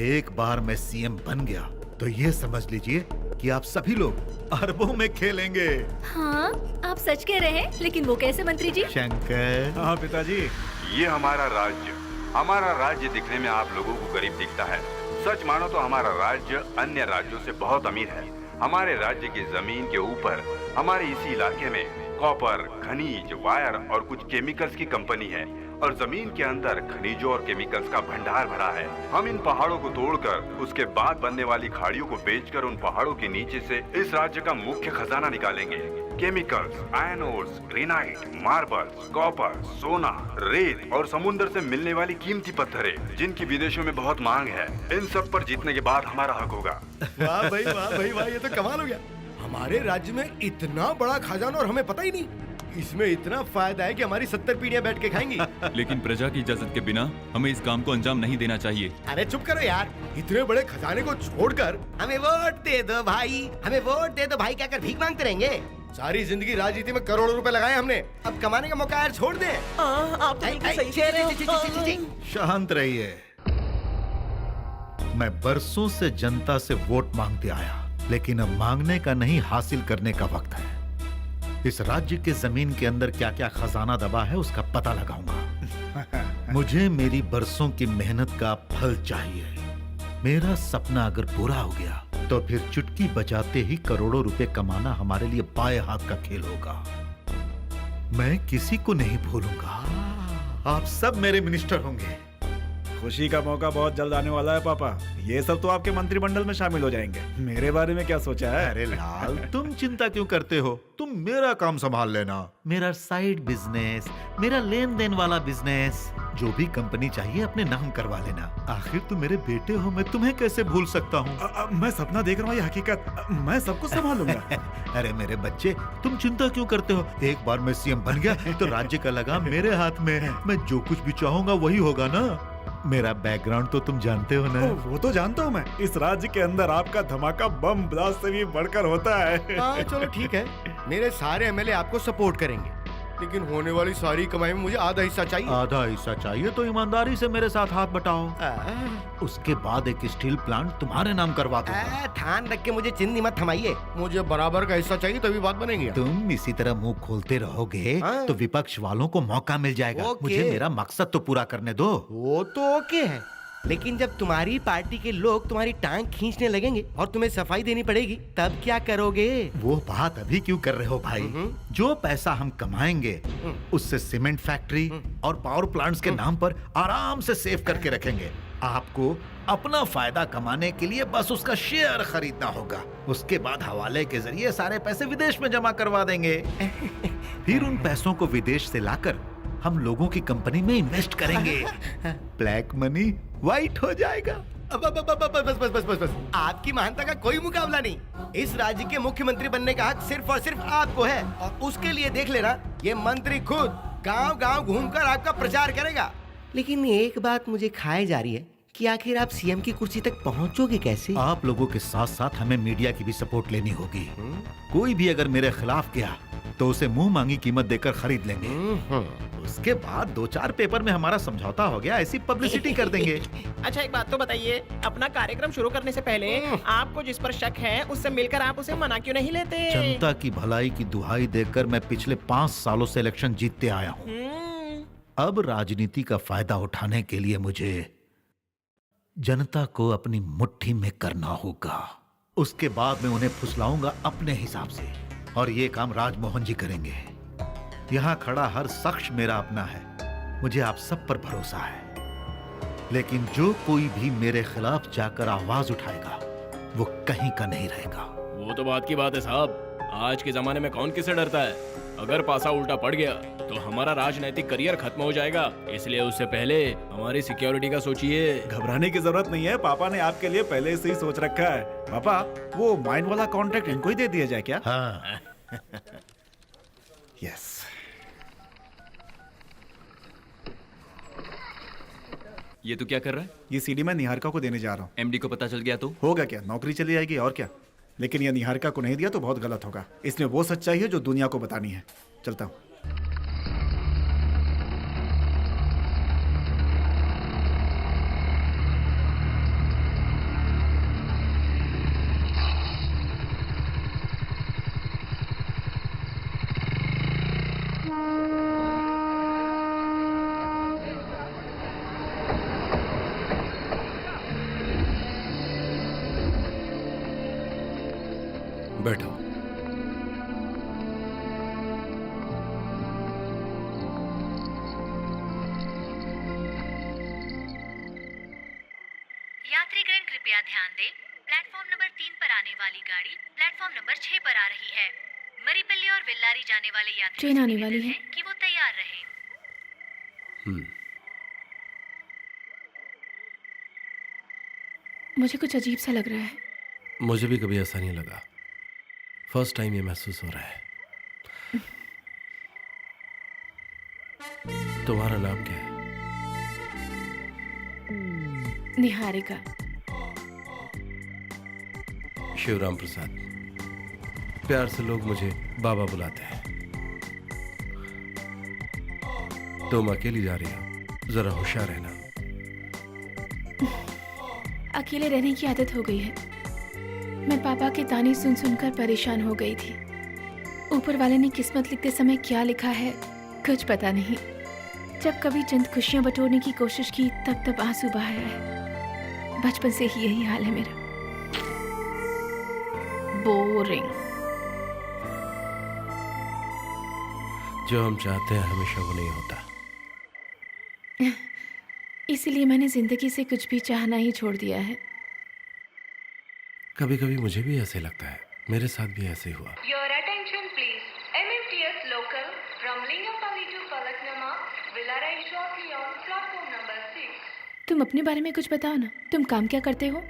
एक बार मैं सीएम बन गया तो ये समझ लीजिए कि आप सभी लोग अरबों में खेलेंगे। हाँ, आप सच कह रहे हैं, लेकिन वो कैसे मंत्री जी? शंकर। हाँ पिताजी। ये हमारा राज्य दिखने में आप लोगों को गरीब दिखता है। सच मानो तो हमारा राज्य अन्य राज्यों से बहुत अमीर है। हमारे राज्य की जमीन के ऊपर हमारे इसी इलाके में कॉपर, खनिज, वायर और कुछ केमिकल्स की कंपनी है और जमीन के अंदर खनिजों और केमिकल्स का भंडार भरा है। हम इन पहाड़ों को तोड़कर उसके बाद बनने वाली खाड़ियों को बेचकर उन पहाड़ों के नीचे से इस राज्य का मुख्य खजाना निकालेंगे। Chemicals, iron ores, granite, marbles, copper, सोना, रेत और समुद्र से मिलने वाली कीमती पत्थरें जिनकी विदेशों में बहुत मांग है, इन सब पर जीतने के बाद हमारा हक होगा। वाह भाई वाह भाई वाह, ये तो कमाल हो गया। हमारे राज्य में इतना बड़ा खजाना और हमें पता ही नहीं। इसमें इतना फायदा है कि हमारी 70 पीढ़ियां बैठ के खाएंगी। लेकिन प्रजा की इजाजत के बिना हमें इस काम को अंजाम नहीं देना चाहिए। अरे चुप करो यार, इतने बड़े खजाने को छोड़कर हमें वोट दे दो भाई, हमें वोट दे दो भाई, क्या कर भीख मांगते रहेंगे? सारी जिंदगी राजनीति में करोड़ों रुपए लगाए हमने, अब कमाने का मौका यार छोड़ दे। आप तो बिल्कुल सही कह रहे हो। शांत रहिए। मैं बरसों से जनता से वोट मांगते आया, लेकिन अब मांगने का नहीं, हासिल करने का वक्त है। इस राज्य के जमीन के अंदर क्या क्या खजाना दबा है उसका पता लगाऊंगा। मुझे मेरी बरसों की मेहनत का फल चाहिए। मेरा सपना अगर पूरा हो गया तो फिर चुटकी बजाते ही करोड़ों रुपए कमाना हमारे लिए बाएं हाथ का खेल होगा। मैं किसी को नहीं भूलूंगा। आप सब मेरे मिनिस्टर होंगे। खुशी का मौका बहुत जल्द आने वाला है पापा। ये सब तो आपके मंत्रिमंडल में शामिल हो जाएंगे। मेरे बारे में क्या सोचा है? अरे लाल, तुम चिंता क्यों करते हो? तुम मेरा काम संभाल लेना। मेरा साइड बिजनेस, मेरा लेन देन वाला बिजनेस, जो भी कंपनी चाहिए अपने नाम करवा लेना। आखिर तुम मेरे बेटे हो, मैं तुम्हें कैसे भूल सकता हूँ? मैं सपना देख रहा हूँ, ये हकीकत। मैं सब कुछ संभालूंगा। अरे मेरे बच्चे, तुम चिंता क्यों करते हो? एक बार मैं सीएम बन गया तो राज्य का लगाम मेरे हाथ में है। मैं जो कुछ भी चाहूंगा वही होगा ना। मेरा बैकग्राउंड तो तुम जानते हो ना। वो तो जानता हूँ मैं। इस राज्य के अंदर आपका धमाका बम ब्लास्ट से भी बढ़कर होता है। हाँ चलो ठीक है, मेरे सारे एमएलए आपको सपोर्ट करेंगे, लेकिन होने वाली सारी कमाई में मुझे आधा हिस्सा चाहिए। आधा हिस्सा चाहिए तो ईमानदारी से मेरे साथ हाथ बटाओ। उसके बाद एक स्टील प्लांट तुम्हारे नाम करवा दूंगा। ध्यान रख के मुझे चिंदी मत थमाइए, मुझे बराबर का हिस्सा चाहिए तभी बात बनेगी। तुम इसी तरह मुंह खोलते रहोगे तो विपक्ष वालों को मौका मिल जाएगा। मुझे मेरा मकसद तो पूरा करने दो। वो तो ओके है, लेकिन जब तुम्हारी पार्टी के लोग तुम्हारी टांग खींचने लगेंगे और तुम्हें सफाई देनी पड़ेगी, तब क्या करोगे? वो बात अभी क्यों कर रहे हो भाई? जो पैसा हम कमाएंगे उससे सीमेंट फैक्ट्री और पावर प्लांट्स के नाम पर आराम से सेव करके रखेंगे। आपको अपना फायदा कमाने के लिए बस उसका शेयर खरीदना होगा। उसके बाद हवाले के जरिए सारे पैसे विदेश में जमा करवा देंगे। फिर उन पैसों को विदेश से लाकर हम लोगों की कंपनी में इन्वेस्ट करेंगे। ब्लैक मनी व्हाइट हो जाएगा। बस। आपकी महानता का कोई मुकाबला नहीं। इस राज्य के मुख्यमंत्री बनने का हक सिर्फ और सिर्फ आपको है, और उसके लिए देख लेना, ये मंत्री खुद गांव-गांव घूमकर आपका प्रचार करेगा। लेकिन एक बात मुझे खाए जा रही है कि आखिर आप सीएम की कुर्सी तक पहुंचोगे कैसे? आप लोगों के साथ साथ हमें मीडिया की भी सपोर्ट लेनी होगी। कोई भी अगर मेरे खिलाफ गया तो उसे मुंह मांगी कीमत देकर खरीद लेंगे। उसके बाद 2-4 पेपर में हमारा समझौता हो गया, ऐसी पब्लिसिटी कर देंगे। अच्छा एक बात तो बताइए, अपना कार्यक्रम शुरू करने से पहले आपको जिस पर शक है उससे मिलकर आप उसे मना क्यों नहीं लेते? जनता की भलाई की दुहाई देकर मैं पिछले 5 सालों से इलेक्शन जीतते आया हूँ। अब राजनीति का फायदा उठाने के लिए मुझे जनता को अपनी मुट्ठी में करना होगा। उसके बाद मैं उन्हें फुसलाऊंगा अपने हिसाब से, और ये काम राजमोहन जी करेंगे। यहाँ खड़ा हर शख्स मेरा अपना है, मुझे आप सब पर भरोसा है। लेकिन जो कोई भी मेरे खिलाफ जाकर आवाज उठाएगा वो कहीं का नहीं रहेगा। वो तो बात की बात है साहब, आज के जमाने में कौन किससे डरता है? अगर पासा उल्टा पड़ गया तो हमारा राजनीतिक करियर खत्म हो जाएगा, इसलिए उससे पहले हमारी सिक्योरिटी का सोचिए। घबराने की जरूरत नहीं है, पापा ने आपके लिए पहले से ही सोच रखा है। पापा, वो माइन वाला कॉन्ट्रैक्ट इनको ही दे दिया जाए क्या? हाँ। यस। ये तो क्या कर रहा है? ये सीडी मैं निहारिका को देने जा रहा हूँ। एमडी को पता चल गया तो होगा क्या, नौकरी चली जाएगी और क्या। लेकिन ये निहारिका को नहीं दिया तो बहुत गलत होगा। इसमें वो सच्चाई है जो दुनिया को बतानी है। चलता हूँ। बैठो। यात्रीगण कृपया ध्यान दें, प्लेटफॉर्म नंबर 3 पर आने वाली गाड़ी प्लेटफॉर्म नंबर 6 पर आ रही है। मरीपल्ली और वेल्लारी जाने वाले यात्री ट्रेन आने वाली है कि वो तैयार रहें। मुझे कुछ अजीब सा लग रहा है। मुझे भी कभी ऐसा नहीं लगा। फर्स्ट टाइम ये महसूस हो रहा है। तुम्हारा नाम क्या है? निहारिका। शिवराम प्रसाद। प्यार से लोग मुझे बाबा बुलाते हैं। तुम अकेली जा रही हो, जरा होशियार रहना। अकेले रहने की आदत हो गई है। मैं पापा के ताने सुन सुनकर परेशान हो गई थी। ऊपर वाले ने किस्मत लिखते समय क्या लिखा है कुछ पता नहीं। जब कभी चंद खुशियां बटोरने की कोशिश की तब आंसू बहाया है। बचपन से ही यही हाल है मेरा। बोरिंग। जो हम चाहते हैं हमेशा वो नहीं होता। इसीलिए मैंने जिंदगी से कुछ भी चाहना ही छोड़ दिया है। कभी कभी मुझे भी ऐसे लगता है। मेरे साथ भी ऐसे हुआ। Your attention please. MMTS local from Lingapalli to Palaknama will arrive shortly on platform number 6. तुम अपने बारे में कुछ बताओ ना। तुम काम क्या करते हो?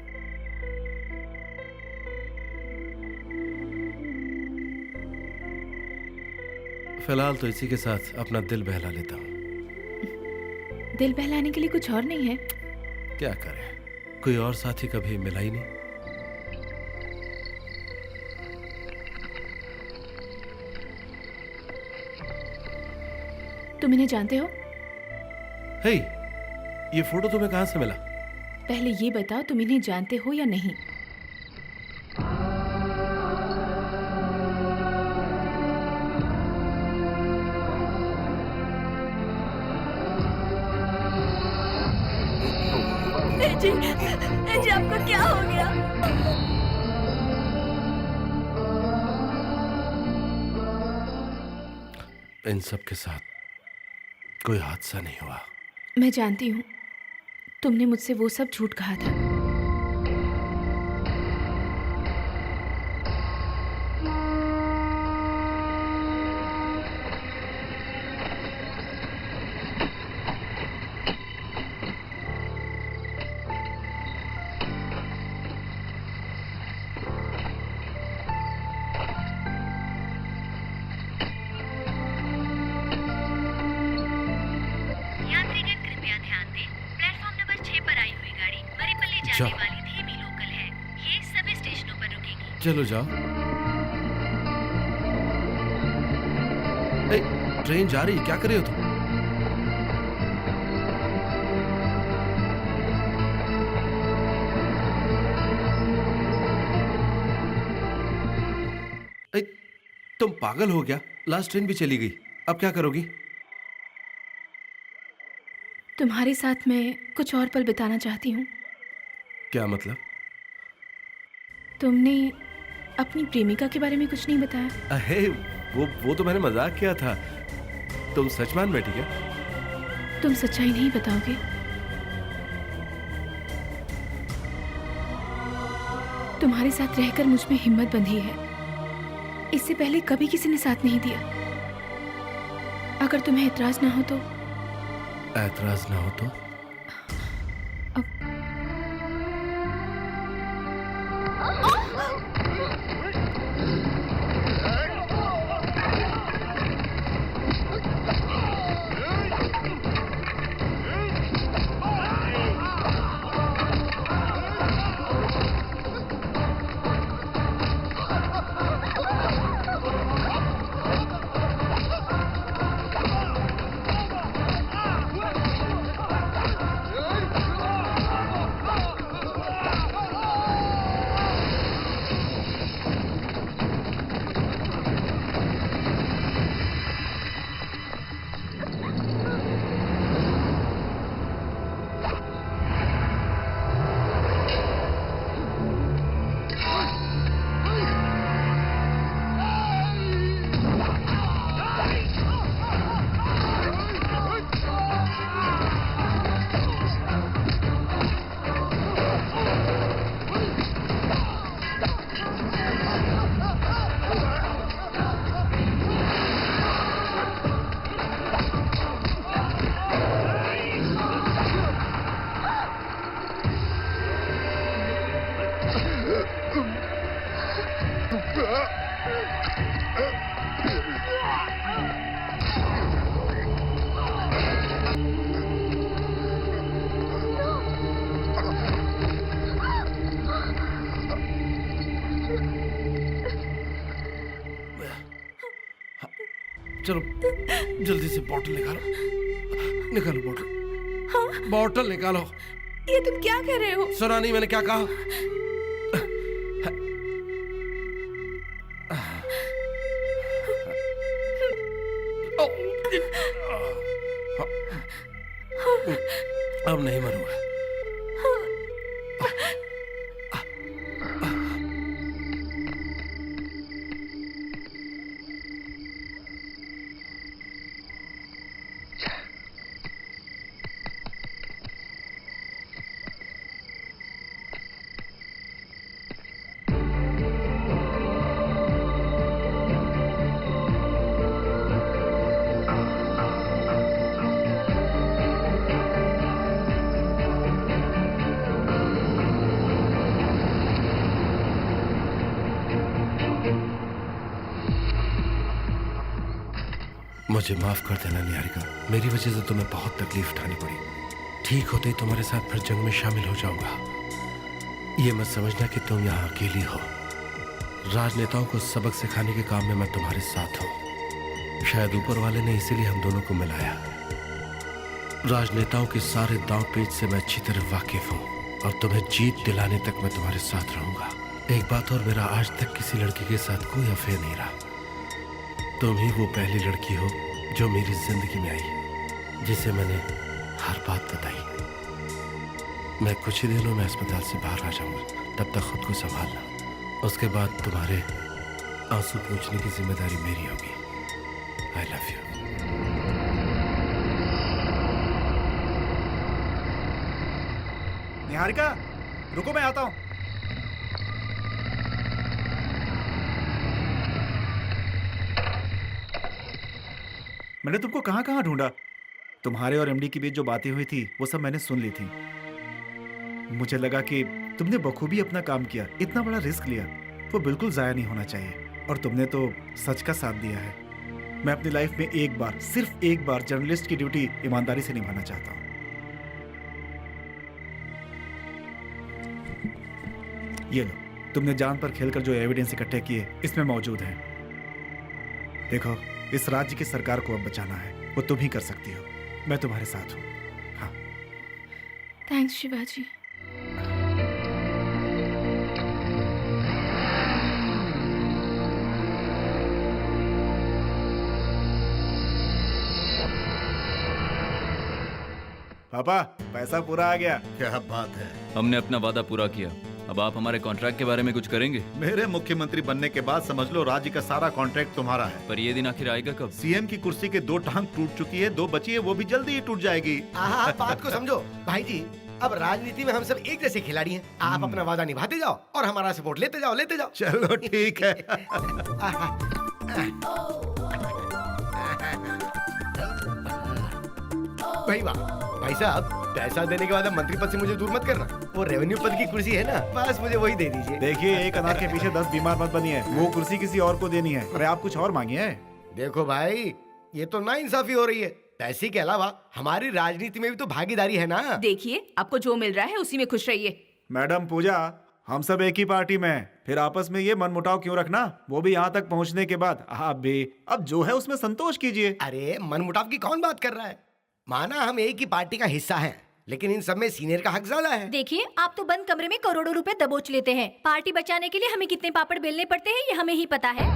फिलहाल तो इसी के साथ अपना दिल बहला लेता हूँ। दिल बहलाने के लिए कुछ और नहीं है? क्या करें, कोई और साथी कभी मिला ही नहीं। तुम इन्हें जानते हो? हे, ये फोटो तुम्हें कहां से मिला? पहले ये बताओ तुम इन्हें जानते हो या नहीं? जी आपको क्या हो गया? इन सब के साथ कोई हादसा नहीं हुआ। मैं जानती हूँ तुमने मुझसे वो सब झूठ कहा था। जाने वाली धीमी लोकल है। ये सभी स्टेशनों पर रुकेगी। चलो जाओ। ए, ट्रेन जा रही, क्या कर रहे हो तुम? ए, तुम पागल हो गया? लास्ट ट्रेन भी चली गई, अब क्या करोगी? तुम्हारे साथ मैं कुछ और पल बिताना चाहती हूँ। क्या मतलब? तुमने अपनी प्रेमिका के बारे में कुछ नहीं बताया। अरे वो तो मैंने मजाक किया था। तुम सच मान बैठी क्या? तुम सच्चाई नहीं बताओगे? तुम्हारे साथ रहकर मुझ में हिम्मत बंधी है। इससे पहले कभी किसी ने साथ नहीं दिया। अगर तुम्हें एतराज ना हो तो। एतराज ना हो तो? चलो जल्दी से बॉटल निकालो बॉटल। हाँ? बॉटल निकालो। ये तुम क्या कह रहे हो? सुना नहीं मैंने क्या कहा? अब नहीं मरूंगा। मुझे माफ कर देना निहारिका, मेरी वजह से तुम्हें बहुत तकलीफ उठानी पड़ी। ठीक होते ही तुम्हारे साथ फिर जंग में शामिल हो जाऊंगा। ये मत समझना कि तुम यहाँ अकेली हो। राजनेताओं को सबक सिखाने के काम में मैं तुम्हारे साथ हूँ। शायद ऊपर वाले ने इसीलिए हम दोनों को मिलाया। राजनेताओं के सारे दांव पेच से मैं अच्छी तरह वाकिफ हूँ और तुम्हें जीत दिलाने तक मैं तुम्हारे साथ रहूंगा। एक बात और, मेरा आज तक किसी लड़की के साथ कोई अफेयर नहीं रहा। तुम ही वो पहली लड़की हो जो मेरी जिंदगी में आई, जिसे मैंने हर बात बताई। मैं कुछ ही दिनों में अस्पताल से बाहर आ जाऊंगा, तब तक खुद को संभालना। उसके बाद तुम्हारे आंसू पूछने की जिम्मेदारी मेरी होगी। I love you. निहारिका, रुको, मैं आता हूं। मैंने तुमको कहां कहां ढूंढा। तुम्हारे और एमडी के बीच जो बातें हुई थी वो सब मैंने सुन ली थी। मुझे लगा कि तुमने बखूबी अपना काम किया, इतना बड़ा रिस्क लिया, वो बिल्कुल जाया नहीं होना चाहिए। और तुमने तो सच का साथ दिया है। मैं अपनी लाइफ में एक बार, सिर्फ एक बार जर्नलिस्ट की ड्यूटी ईमानदारी से निभाना चाहता हूं। ये लो, तुमने जान पर खेलकर जो एविडेंस इकट्ठे किए इसमें मौजूद हैं। देखो, इस राज्य की सरकार को अब बचाना है, वो तुम ही कर सकती हो। मैं तुम्हारे साथ हूँ। हाँ। थैंक्स शिवाजी। पापा, पैसा पूरा आ गया। क्या बात है। हमने अपना वादा पूरा किया। अब आप हमारे कॉन्ट्रैक्ट के बारे में कुछ करेंगे? मेरे मुख्यमंत्री बनने के बाद समझ लो राज्य का सारा कॉन्ट्रैक्ट तुम्हारा है। पर ये दिन आखिर आएगा कब? सीएम की कुर्सी के 2 टांग टूट चुकी है, 2 बची है, वो भी जल्दी ही टूट जाएगी। आप बात को समझो भाई जी। अब राजनीति में हम सब एक जैसे खिलाड़ी हैं। आप अपना वादा निभाते जाओ और हमारा सपोर्ट लेते जाओ। चलो ठीक है। भाई वाह, भाई साहब, पैसा देने के बाद अब मंत्री पद से मुझे दूर मत करना। वो रेवेन्यू पद की कुर्सी है ना, बस मुझे वही दे दीजिए। देखिए, एक अनार के पीछे 10 बीमार मत बनिए। वो कुर्सी किसी और को देनी है। अरे आप कुछ और मांगिए। देखो भाई, ये तो नाइंसाफी हो रही है। पैसे के अलावा हमारी राजनीति में भी तो भागीदारी है ना। देखिए, आपको जो मिल रहा है उसी में खुश रहिए। मैडम पूजा, हम सब एक ही पार्टी में हैं, फिर आपस में ये मनमुटाव क्यों रखना? वो भी यहाँ तक पहुँचने के बाद आप भी अब जो है उसमें संतोष कीजिए। अरे मनमुटाव की कौन बात कर रहा है? माना हम एक ही पार्टी का हिस्सा हैं, लेकिन इन सब में सीनियर का हक ज्यादा है। देखिए, आप तो बंद कमरे में करोड़ों रुपए दबोच लेते हैं। पार्टी बचाने के लिए हमें कितने पापड़ बेलने पड़ते हैं ये हमें ही पता है।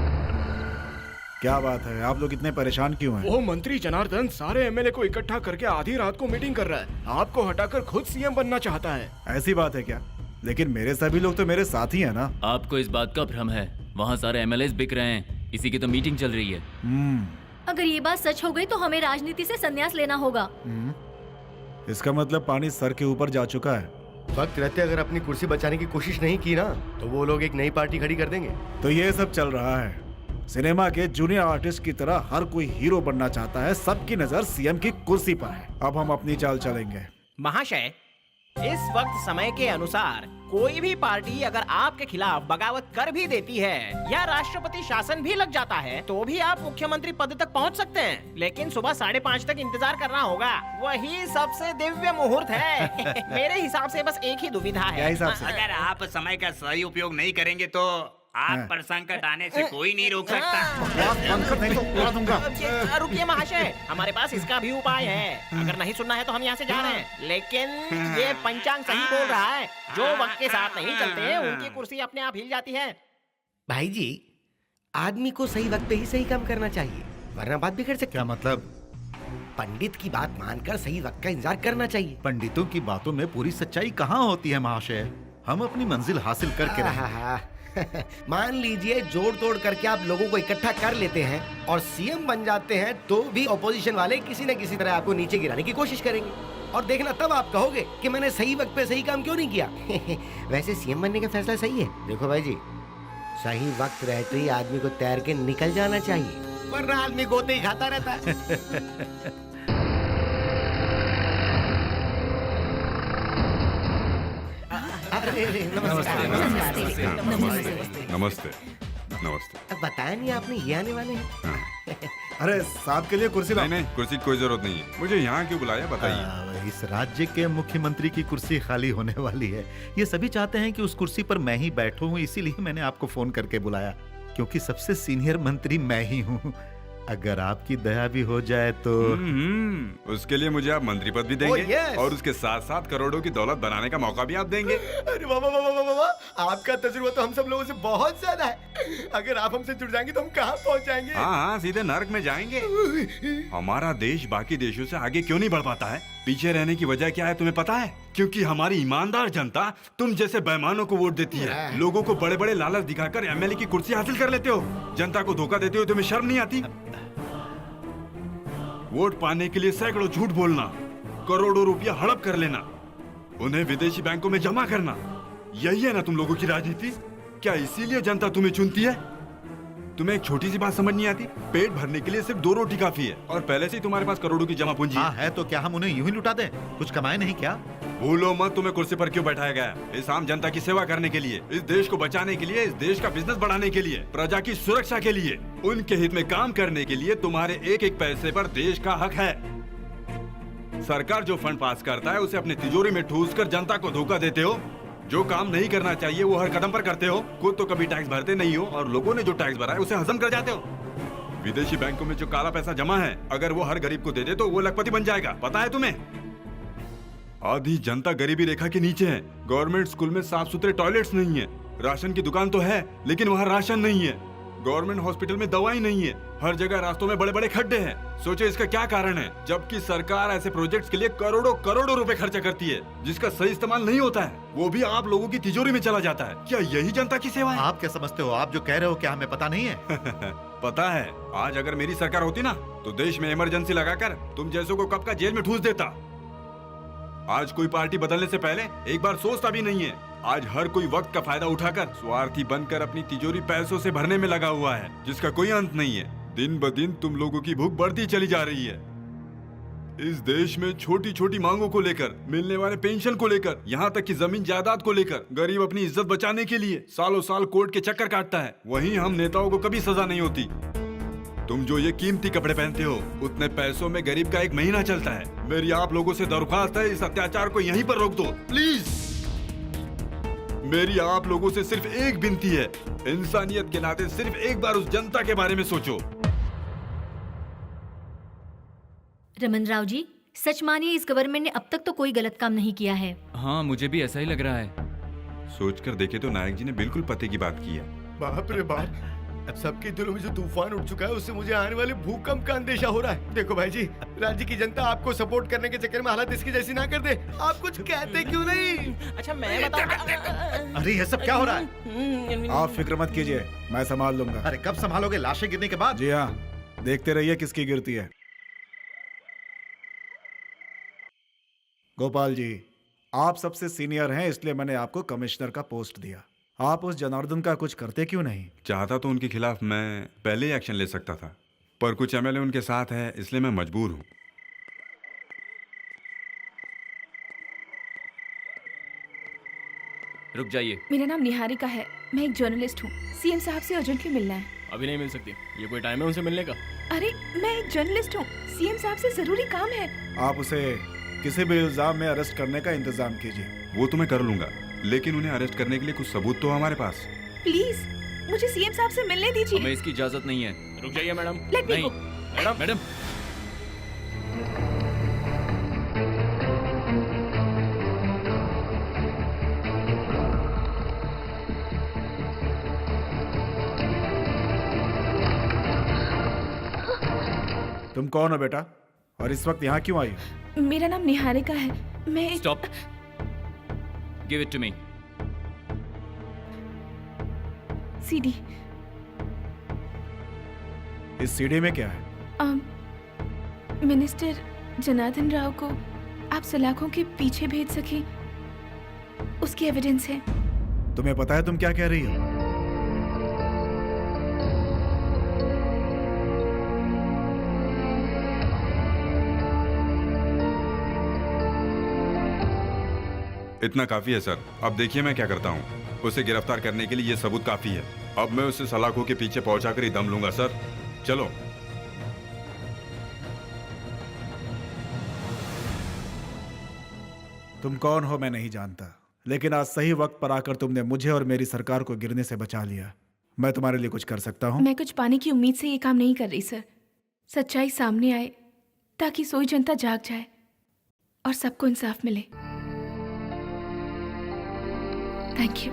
क्या बात है, आप लोग इतने परेशान क्यों हैं? वो मंत्री जनार्दन सारे एमएलए को इकट्ठा करके आधी रात को मीटिंग कर रहा है। आपको हटाकर खुद सीएम बनना चाहता है। ऐसी बात है क्या? लेकिन मेरे सभी लोग तो मेरे साथ ही है ना। आपको इस बात का भ्रम है। वहाँ सारे एमएलए बिक रहे हैं, इसी की तो मीटिंग चल रही है। अगर ये बात सच हो गई तो हमें राजनीति से संन्यास लेना होगा। इसका मतलब पानी सर के ऊपर जा चुका है। वक्त रहते अगर अपनी कुर्सी बचाने की कोशिश नहीं की ना, तो वो लोग एक नई पार्टी खड़ी कर देंगे। तो ये सब चल रहा है। सिनेमा के जूनियर आर्टिस्ट की तरह हर कोई हीरो बनना चाहता है। सबकी नजर सीएम की कुर्सी पर है। अब हम अपनी चाल चलेंगे। महाशय, इस वक्त समय के अनुसार कोई भी पार्टी अगर आपके खिलाफ बगावत कर भी देती है या राष्ट्रपति शासन भी लग जाता है तो भी आप मुख्यमंत्री पद तक पहुंच सकते हैं, लेकिन सुबह 5:30 तक इंतजार करना होगा। वही सबसे दिव्य मुहूर्त है। मेरे हिसाब से बस एक ही दुविधा है। क्या हिसाब से? अगर आप समय का सही उपयोग नहीं करेंगे तो आग पर संकट आने से कोई नहीं रोक सकता। नहीं तो उड़ा दूंगा। रुकिए महाशय, हमारे पास इसका भी उपाय है। अगर नहीं सुनना है तो हम यहाँ से जा रहे हैं, लेकिन ये पंचांग सही बोल रहा है। जो वक्त के साथ नहीं चलते उनकी कुर्सी अपने आप हिल जाती है। भाई जी, आदमी को सही वक्त पे ही सही काम करना चाहिए, वरना बात बिगड़ सकती है। क्या मतलब? पंडित की बात मानकर सही वक्त का इंतजार करना चाहिए। पंडितों की बातों में पूरी सच्चाई कहाँ होती है महाशय? हम अपनी मंजिल हासिल करके रहे। मान लीजिए जोड़ तोड़ करके आप लोगों को इकट्ठा कर लेते हैं और सीएम बन जाते हैं, तो भी ऑपोजिशन वाले किसी न किसी तरह आपको नीचे गिराने की कोशिश करेंगे। और देखना तब आप कहोगे कि मैंने सही वक्त पे सही काम क्यों नहीं किया। वैसे सीएम बनने का फैसला सही है। देखो भाई जी, सही वक्त रहते ही आदमी को तैर के निकल जाना चाहिए, वरना आदमी गोते ही खाता रहता है। नमस्ते। नमस्ते। बताया नहीं आपने ये आने वाले हैं। अरे साहब के लिए कुर्सी लाओ। नहीं, कुर्सी की कोई जरूरत नहीं है। मुझे यहाँ क्यों बुलाया बताइए। इस राज्य के मुख्यमंत्री की कुर्सी खाली होने वाली है। ये सभी चाहते हैं कि उस कुर्सी पर मैं ही बैठूं, इसीलिए मैंने आपको फोन करके बुलाया, क्योंकि सबसे सीनियर मंत्री मैं ही हूँ। अगर आपकी दया भी हो जाए तो। उसके लिए मुझे आप मंत्री पद भी देंगे। yes! और उसके साथ साथ करोड़ों की दौलत बनाने का मौका भी आप देंगे। अरे वाह वाह वाह वाह वाह, आपका तजुर्बा तो हम सब लोगों से बहुत ज्यादा है। अगर आप हमसे जुड़ जाएंगे तो हम कहाँ पहुँच जाएंगे? हाँ, सीधे नर्क में जाएंगे। हमारा देश बाकी देशों से आगे क्यों नहीं बढ़ पाता है? पीछे रहने की वजह क्या है तुम्हें पता है? क्योंकि हमारी ईमानदार जनता तुम जैसे बेईमानों को वोट देती है। लोगों को बड़े बड़े लालच दिखाकर एमएलए की कुर्सी हासिल कर लेते हो। जनता को धोखा देते हो, तुम्हें शर्म नहीं आती? वोट पाने के लिए सैकड़ों झूठ बोलना, करोड़ों रुपया हड़प कर लेना, उन्हें विदेशी बैंकों में जमा करना, यही है ना तुम लोगों की राजनीति? क्या इसीलिए जनता तुम्हें चुनती है? तुम्हें एक छोटी सी बात समझ नहीं आती? पेट भरने के लिए सिर्फ 2 रोटी काफी है, और पहले से ही तुम्हारे पास करोड़ों की जमा पूंजी है। तो क्या हम उन्हें यूं ही लुटा दें? कुछ कमाए नहीं क्या? भूलो मत तुम्हें कुर्सी पर क्यों बैठाया गया है। इस आम जनता की सेवा करने के लिए, इस देश को बचाने के लिए, इस देश का बिजनेस बढ़ाने के लिए, प्रजा की सुरक्षा के लिए, उनके हित में काम करने के लिए तुम्हारे एक एक पैसे पर देश का हक है। सरकार जो फंड पास करता है उसे अपनी तिजोरी में ठूस कर जनता को धोखा देते हो। जो काम नहीं करना चाहिए वो हर कदम पर करते हो। खुद तो कभी टैक्स भरते नहीं हो और लोगों ने जो टैक्स भरा है उसे हजम कर जाते हो। विदेशी बैंकों में जो काला पैसा जमा है, अगर वो हर गरीब को दे दे तो वो लखपति बन जाएगा, पता है तुम्हें? आधी जनता गरीबी रेखा के नीचे है। गवर्नमेंट स्कूल में साफ सुथरे टॉयलेट्स नहीं है। राशन की दुकान तो है लेकिन वहाँ राशन नहीं है। गवर्नमेंट हॉस्पिटल में दवाई नहीं है। हर जगह रास्तों में बड़े बड़े खड्डे हैं। सोचो इसका क्या कारण है? जबकि सरकार ऐसे प्रोजेक्ट्स के लिए करोड़ों करोड़ों रुपए खर्चा करती है, जिसका सही इस्तेमाल नहीं होता है, वो भी आप लोगों की तिजोरी में चला जाता है। क्या यही जनता की सेवा है? आप क्या समझते हो? आप जो कह रहे हो क्या हमें पता नहीं है? पता है। आज अगर मेरी सरकार होती ना तो देश में इमरजेंसी लगाकर तुम जैसों को कब का जेल में ठूस देता। आज कोई पार्टी बदलने से पहले एक बार सोचता भी नहीं है। आज हर कोई वक्त का फायदा उठाकर स्वार्थी बनकर अपनी तिजोरी पैसों से भरने में लगा हुआ है, जिसका कोई अंत नहीं है। दिन ब दिन तुम लोगों की भूख बढ़ती चली जा रही है। इस देश में छोटी छोटी मांगों को लेकर, मिलने वाले पेंशन को लेकर, यहाँ तक कि जमीन जायदाद को लेकर गरीब अपनी इज्जत बचाने के लिए सालों साल कोर्ट के चक्कर काटता है। वहीं हम नेताओं को कभी सजा नहीं होती। तुम जो ये कीमती कपड़े पहनते हो, उतने पैसों में गरीब का एक महीना चलता है। मेरी आप लोगों से दरख्वास्त है, इस अत्याचार को यहीं पर रोक दो प्लीज। मेरी आप लोगों से सिर्फ एक विनती है, इंसानियत के नाते सिर्फ एक बार उस जनता के बारे में सोचो। रमन राव जी, सच मानिए इस गवर्नमेंट ने अब तक तो कोई गलत काम नहीं किया है। हाँ, मुझे भी ऐसा ही लग रहा है। सोचकर देखे तो नायक जी ने बिल्कुल पते की बात की है। बाप रे बाप, सबके दिलों में जो तूफान उठ चुका है उससे मुझे आने वाले भूकंप का अंदेशा हो रहा है। देखो भाई जी, राज्य की जनता आपको सपोर्ट करने के चक्कर में हालत इसकी जैसी ना कर दे। आप कुछ कहते क्यों नहीं? अच्छा मैं बता। अरे ये सब क्या हो रहा है? आप फिक्र मत कीजिए, मैं संभाल लूंगा। अरे कब संभालोगे? लाशें गिरने के बाद? जी हाँ, देखते रहिए किसकी गिरती है। गोपाल जी, आप सबसे सीनियर हैं, इसलिए मैंने आपको कमिश्नर का पोस्ट दिया। आप उस जनार्दन का कुछ करते क्यों नहीं? चाहता तो उनके खिलाफ मैं पहले ही एक्शन ले सकता था, पर कुछ एमएलए उनके साथ है, इसलिए मैं मजबूर हूँ। रुक जाइए। मेरा नाम निहारिका है, मैं एक जर्नलिस्ट हूँ। सीएम साहब से अर्जेंटली मिलना है। अभी नहीं मिल सकती। ये कोई टाइम है उनसे मिलने का? अरे मैं एक जर्नलिस्ट हूँ, सीएम साहब से जरूरी काम है। आप उसे किसी भी इल्जाम में अरेस्ट करने का इंतजाम कीजिए। वो तो मैं कर लूंगा, लेकिन उन्हें अरेस्ट करने के लिए कुछ सबूत तो हमारे पास। प्लीज मुझे सीएम साहब से मिलने दीजिए। हमें इसकी इजाजत नहीं है। रुक जाइए मैडम। Let me नहीं go. मैडम मैडम, तुम कौन हो बेटा, और इस वक्त यहाँ क्यों आई? मेरा नाम निहारिका है। मैं stop, give it to me. CD. इस सीडी में क्या है? मिनिस्टर जनार्दन राव को आप सलाखों के पीछे भेज सके, उसकी एविडेंस है। तुम्हें पता है तुम क्या कह रही हो? इतना काफी है सर। अब देखिए मैं क्या करता हूँ। उसे गिरफ्तार करने के लिए ये सबूत काफी है। अब मैं उसे सलाखों के पीछे पहुंचाकर ही दम लूंगा सर। चलो। तुम कौन हो मैं नहीं जानता, लेकिन आज सही वक्त पर आकर तुमने मुझे और मेरी सरकार को गिरने से बचा लिया। मैं तुम्हारे लिए कुछ कर सकता हूँ? मैं कुछ पाने की उम्मीद से ये काम नहीं कर रही सर। सच्चाई सामने आए ताकि सोई जनता जाग जाए और सबको इंसाफ मिले। Thank you.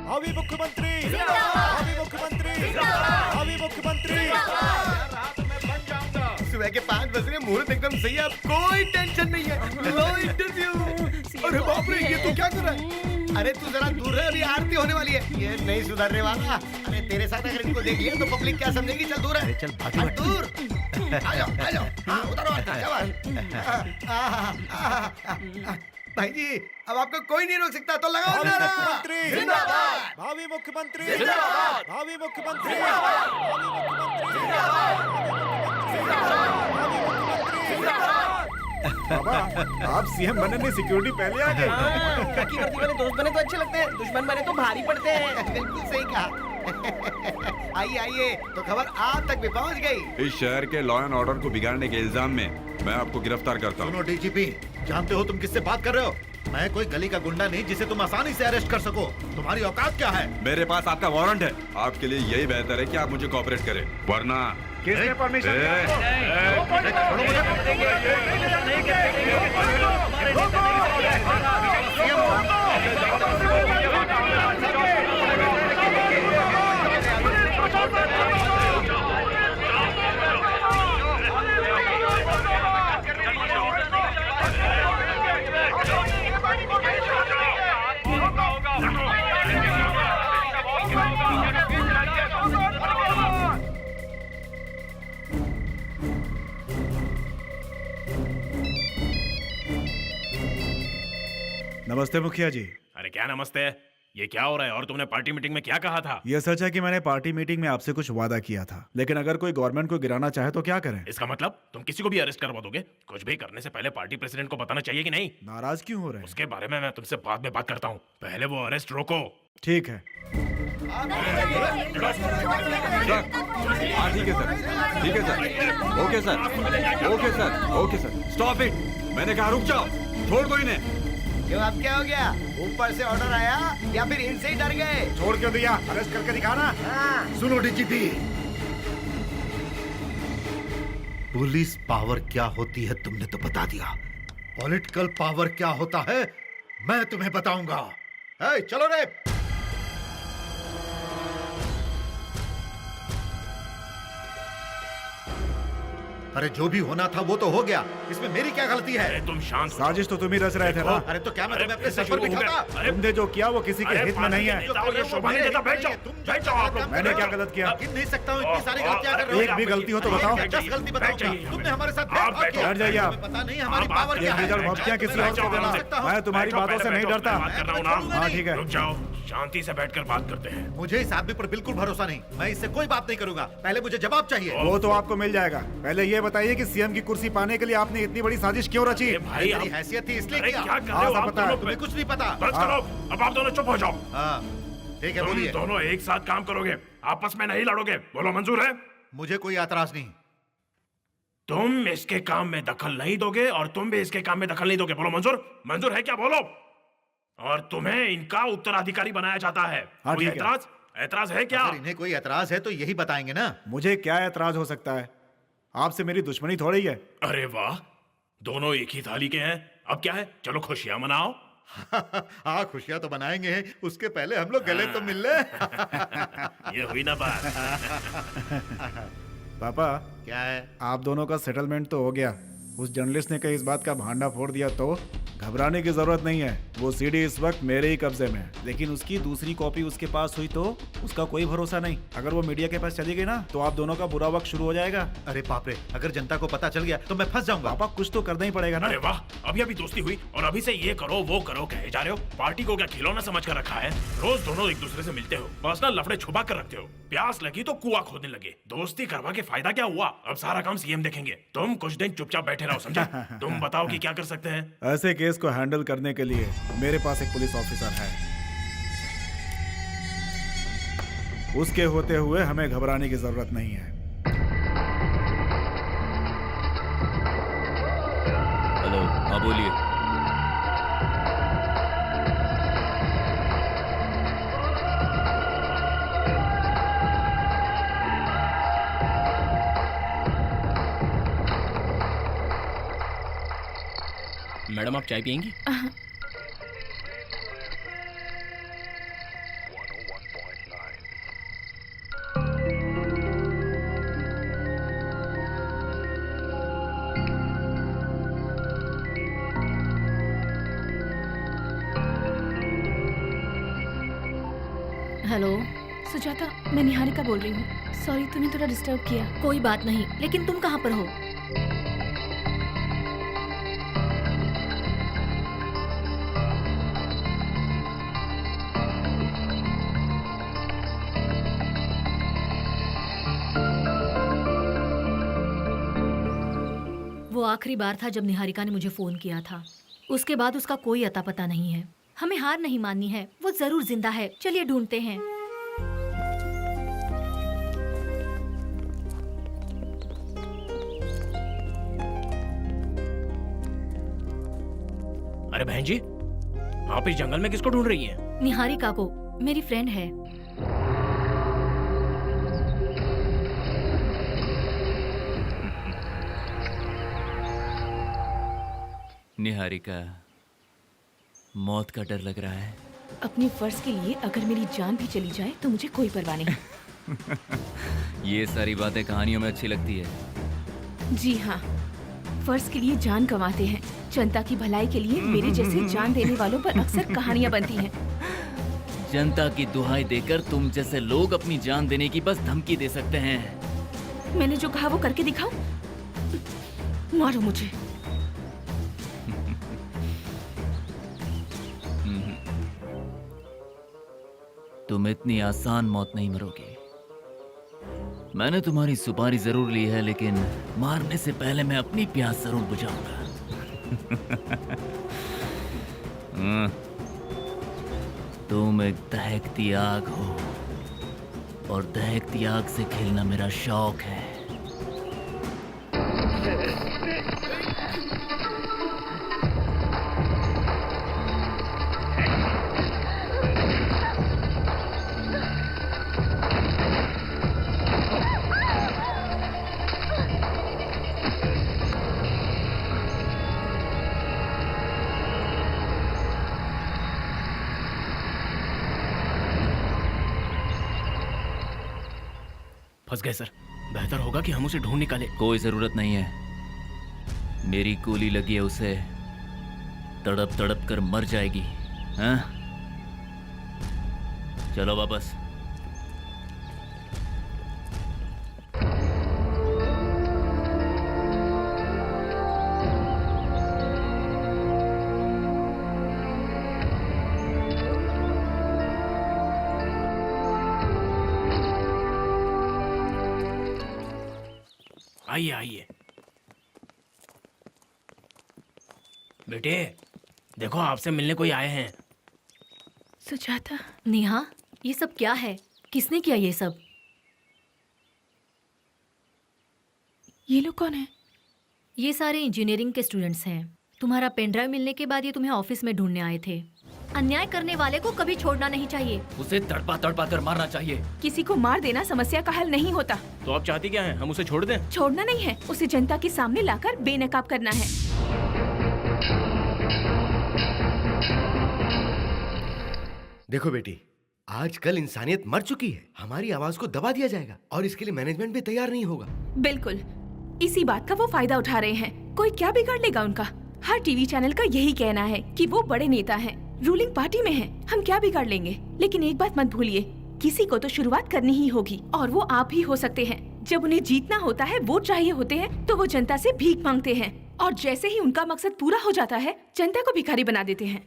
भावी मुख्यमंत्री, भावी मुख्यमंत्री, भावी मुख्यमंत्री। सुबह के 5 बज रहे, मुहूर्त एकदम सही है, अब कोई टेंशन नहीं है। लो इंटरव्यू। अरे बाप रे, ये तो क्या कर रहा है? अरे तू जरा दूर रह, अभी आरती होने वाली है। ये नहीं सुधरने वाला। अरे तेरे साथ अगर इनको देख लिया तो पब्लिक क्या समझेगी? चल दूर है। चल दूर। आ जाओ। हाँ, उतारो भाई जी, अब आपको कोई नहीं रोक सकता, तो लगाओ नारा। जिंदाबाद। भावी मुख्यमंत्री, जिंदाबाद। भावी मुख्यमंत्री, बाबा, आप सीएम बनने में सिक्योरिटी पहले आ गए। खाकी वर्दी वाले दोस्त बने तो अच्छे लगते हैं, दुश्मन बने तो भारी पड़ते हैं। बिल्कुल सही कहा। आइए, तो खबर आप तक भी पहुंच गई। इस शहर के लॉ एंड ऑर्डर को बिगाड़ने के इल्जाम में मैं आपको गिरफ्तार करता हूँ। सुनो डीजीपी, जानते हो तुम किससे बात कर रहे हो? मैं कोई गली का गुंडा नहीं जिसे तुम आसानी से अरेस्ट कर सको। तुम्हारी औकात क्या है? मेरे पास आपका वारंट है। आपके लिए यही बेहतर है कि आप मुझे कोऑपरेट करें, वरना किसने परमिशन नमस्ते मुखिया जी। अरे क्या नमस्ते, ये क्या हो रहा है? और तुमने पार्टी मीटिंग में क्या कहा था? ये सच है कि मैंने पार्टी मीटिंग में आपसे कुछ वादा किया था, लेकिन अगर कोई गवर्नमेंट को गिराना चाहे तो क्या करें? इसका मतलब तुम किसी को भी अरेस्ट करवा दोगे? कुछ भी करने से पहले पार्टी प्रेसिडेंट को बताना चाहिए कि नहीं? नाराज क्यों हो रहे हैं? उसके बारे में मैं तुमसे बाद में बात करता हूँ, पहले वो अरेस्ट रोको। ठीक है। हाँ ठीक है सर, ठीक है sir, okay sir, okay sir, okay sir. Stop it, मैंने कहा रुक जाओ, छोड़ दो इन्हें। क्यों, अब क्या हो गया? ऊपर से ऑर्डर आया या फिर इनसे ही डर गए? छोड़ क्यों दिया? अरेस्ट करके दिखाना। हाँ। सुनो डीजीपी, पुलिस पावर क्या होती है तुमने तो बता दिया, पॉलिटिकल पावर क्या होता है मैं तुम्हें बताऊंगा। चलो रे। अरे जो भी होना था वो तो हो गया, इसमें मेरी क्या गलती है? तुम शांत हो। साजिश तो तुम ही रच रहे थे ना। अरे तो क्या मैं तुम्हें अपने सर पर बिठाता? तुमने जो किया वो किसी के हित में नहीं है। मैंने क्या गलत किया? गिन नहीं सकता हूँ, इतनी सारी गलतियां कर रहे हो। एक भी गलती हो तो बताओ। 10 गलती बताओ। तुमने हमारे साथ भेदभाव किया। बैठ जाइए आप। पता नहीं हमारी पावर क्या है। भक्तियाँ किसी और को देना। मैं तुम्हारी बातों से नहीं डरता। हाँ ठीक है, रुक जाओ, शांति से बैठकर बात करते हैं। मुझे इस आदमी पर बिल्कुल भरोसा नहीं, मैं इससे कोई बात नहीं करूंगा। पहले मुझे जवाब चाहिए। वो तो आपको मिल जाएगा। पहले ये बताइए कि सीएम की कुर्सी पाने के लिए आपने इतनी बड़ी साजिश क्यों रची? भाई मेरी हैसियत थी इसलिए किया। क्या कर रहे हो आप दोनों? तुम्हें कुछ नहीं पता। बस करो, अब आप दोनों चुप हो जाओ। हाँ ठीक है, तुम बोलिए। दोनों एक साथ काम करोगे, आपस में नहीं लड़ोगे, बोलो मंजूर है? मुझे कोई एतराज नहीं। तुम इसके काम में दखल नहीं दोगे और तुम भी इसके काम में दखल नहीं दोगे। बोलो मंजूर? मंजूर है क्या? बोलो। और तुम्हें इनका उत्तराधिकारी बनाया जाता है। हाँ, कोई ठीक है। एतराज? एतराज है क्या? अगर इन्हें कोई एतराज है तो यही बताएंगे ना। मुझे क्या एतराज हो सकता है? आपसे मेरी दुश्मनी थोड़ी है। अरे वाह, दोनों एक ही थाली के हैं। अब क्या है, चलो खुशियां मनाओ। हाँ, खुशियां तो बनाएंगे हैं, उसके पहले हम लोग गले तो मिल ले। ये हुई ना बात। पापा, क्या है? आप दोनों का सेटलमेंट तो हो गया। उस जर्नलिस्ट ने कहीं इस बात का भांडा फोड़ दिया तो घबराने की जरूरत नहीं है। वो सीडी इस वक्त मेरे ही कब्जे में है, लेकिन उसकी दूसरी कॉपी उसके पास हुई तो उसका कोई भरोसा नहीं। अगर वो मीडिया के पास चली गई ना तो आप दोनों का बुरा वक्त शुरू हो जाएगा। अरे बाप रे, अगर जनता को पता चल गया तो मैं फंस जाऊंगा। पापा, कुछ तो करना ही पड़ेगा ना। अरे वाह, अभी अभी दोस्ती हुई और अभी से ये करो वो करो कहे जा रहे हो। पार्टी को क्या खिलौना समझ कर रखा है? रोज दोनों एक दूसरे से मिलते हो, पर्सनल लफड़े छुपा कर रखते हो। प्यास लगी तो कुआं खोदने लगे। दोस्ती करवा के फायदा क्या हुआ? अब सारा काम सीएम देखेंगे। तुम कुछ दिन चुपचाप बैठे रहो, समझे? तुम बताओ कि क्या कर सकते हैं? ऐसे केस को हैंडल करने के लिए मेरे पास एक पुलिस ऑफिसर है। उसके होते हुए हमें घबराने की जरूरत नहीं है। हेलो, हाँ बोलिए। मैडम, आप चाय पियेंगी? हेलो। सुजाता, मैं निहारिका बोल रही हूँ। सॉरी, तुम्हें थोड़ा डिस्टर्ब किया। कोई बात नहीं, लेकिन तुम कहाँ पर हो? वो आखिरी बार था जब निहारिका ने मुझे फोन किया था। उसके बाद उसका कोई अता पता नहीं है। हमें हार नहीं माननी है, वो जरूर जिंदा है। चलिए ढूंढते हैं। अरे बहन जी, आप इस जंगल में किसको ढूंढ रही हैं? निहारिका को, मेरी फ्रेंड है। निहारिका, मौत का डर लग रहा है। अपने फर्ज के लिए अगर मेरी जान भी चली जाए तो मुझे कोई परवाह नहीं। ये सारी बातें कहानियों में अच्छी लगती है। जी हाँ, फर्ज के लिए जान गंवाते हैं। जनता की भलाई के लिए मेरे जैसे जान देने वालों पर अक्सर कहानियां बनती हैं। जनता की दुहाई देकर तुम जैसे लोग अपनी जान देने की बस धमकी दे सकते हैं। मैंने जो कहा वो करके दिखाओ। मारो मुझे। तुम इतनी आसान मौत नहीं मरोगे। मैंने तुम्हारी सुपारी जरूर ली है, लेकिन मारने से पहले मैं अपनी प्यास जरूर बुझाऊंगा। तुम एक दहकती आग हो और दहकती आग से खेलना मेरा शौक है। फंस गए सर। बेहतर होगा कि हम उसे ढूंढ निकाले। कोई जरूरत नहीं है। मेरी गोली लगी है, उसे तड़प तड़प कर मर जाएगी। हाँ? चलो वापस। आइए आइए। बेटे, देखो आपसे मिलने कोई आए हैं। सुजाता। नेहा, ये सब क्या है? किसने किया ये सब? ये लोग कौन है? ये सारे इंजीनियरिंग के स्टूडेंट्स हैं। तुम्हारा पेन ड्राइव मिलने के बाद ये तुम्हें ऑफिस में ढूंढने आए थे। अन्याय करने वाले को कभी छोड़ना नहीं चाहिए। उसे तड़पा तड़पा कर मारना चाहिए। किसी को मार देना समस्या का हल नहीं होता। तो आप चाहती क्या हैं? हम उसे छोड़ दें? छोड़ना नहीं है, उसे जनता के सामने लाकर बेनकाब करना है। देखो बेटी, आजकल इंसानियत मर चुकी है। हमारी आवाज को दबा दिया जाएगा और इसके लिए मैनेजमेंट भी तैयार नहीं होगा। बिल्कुल, इसी बात का वो फायदा उठा रहे हैं। कोई क्या बिगाड़ लेगा उनका? हर टीवी चैनल का यही कहना है कि वो बड़े नेता हैं, रूलिंग पार्टी में हैं। हम क्या बिगाड़ लेंगे? लेकिन एक बात मत भूलिए, किसी को तो शुरुआत करनी ही होगी और वो आप ही हो सकते हैं। जब उन्हें जीतना होता है, वोट चाहिए होते हैं, तो वो जनता से भीख मांगते हैं और जैसे ही उनका मकसद पूरा हो जाता है, जनता को भिखारी बना देते हैं।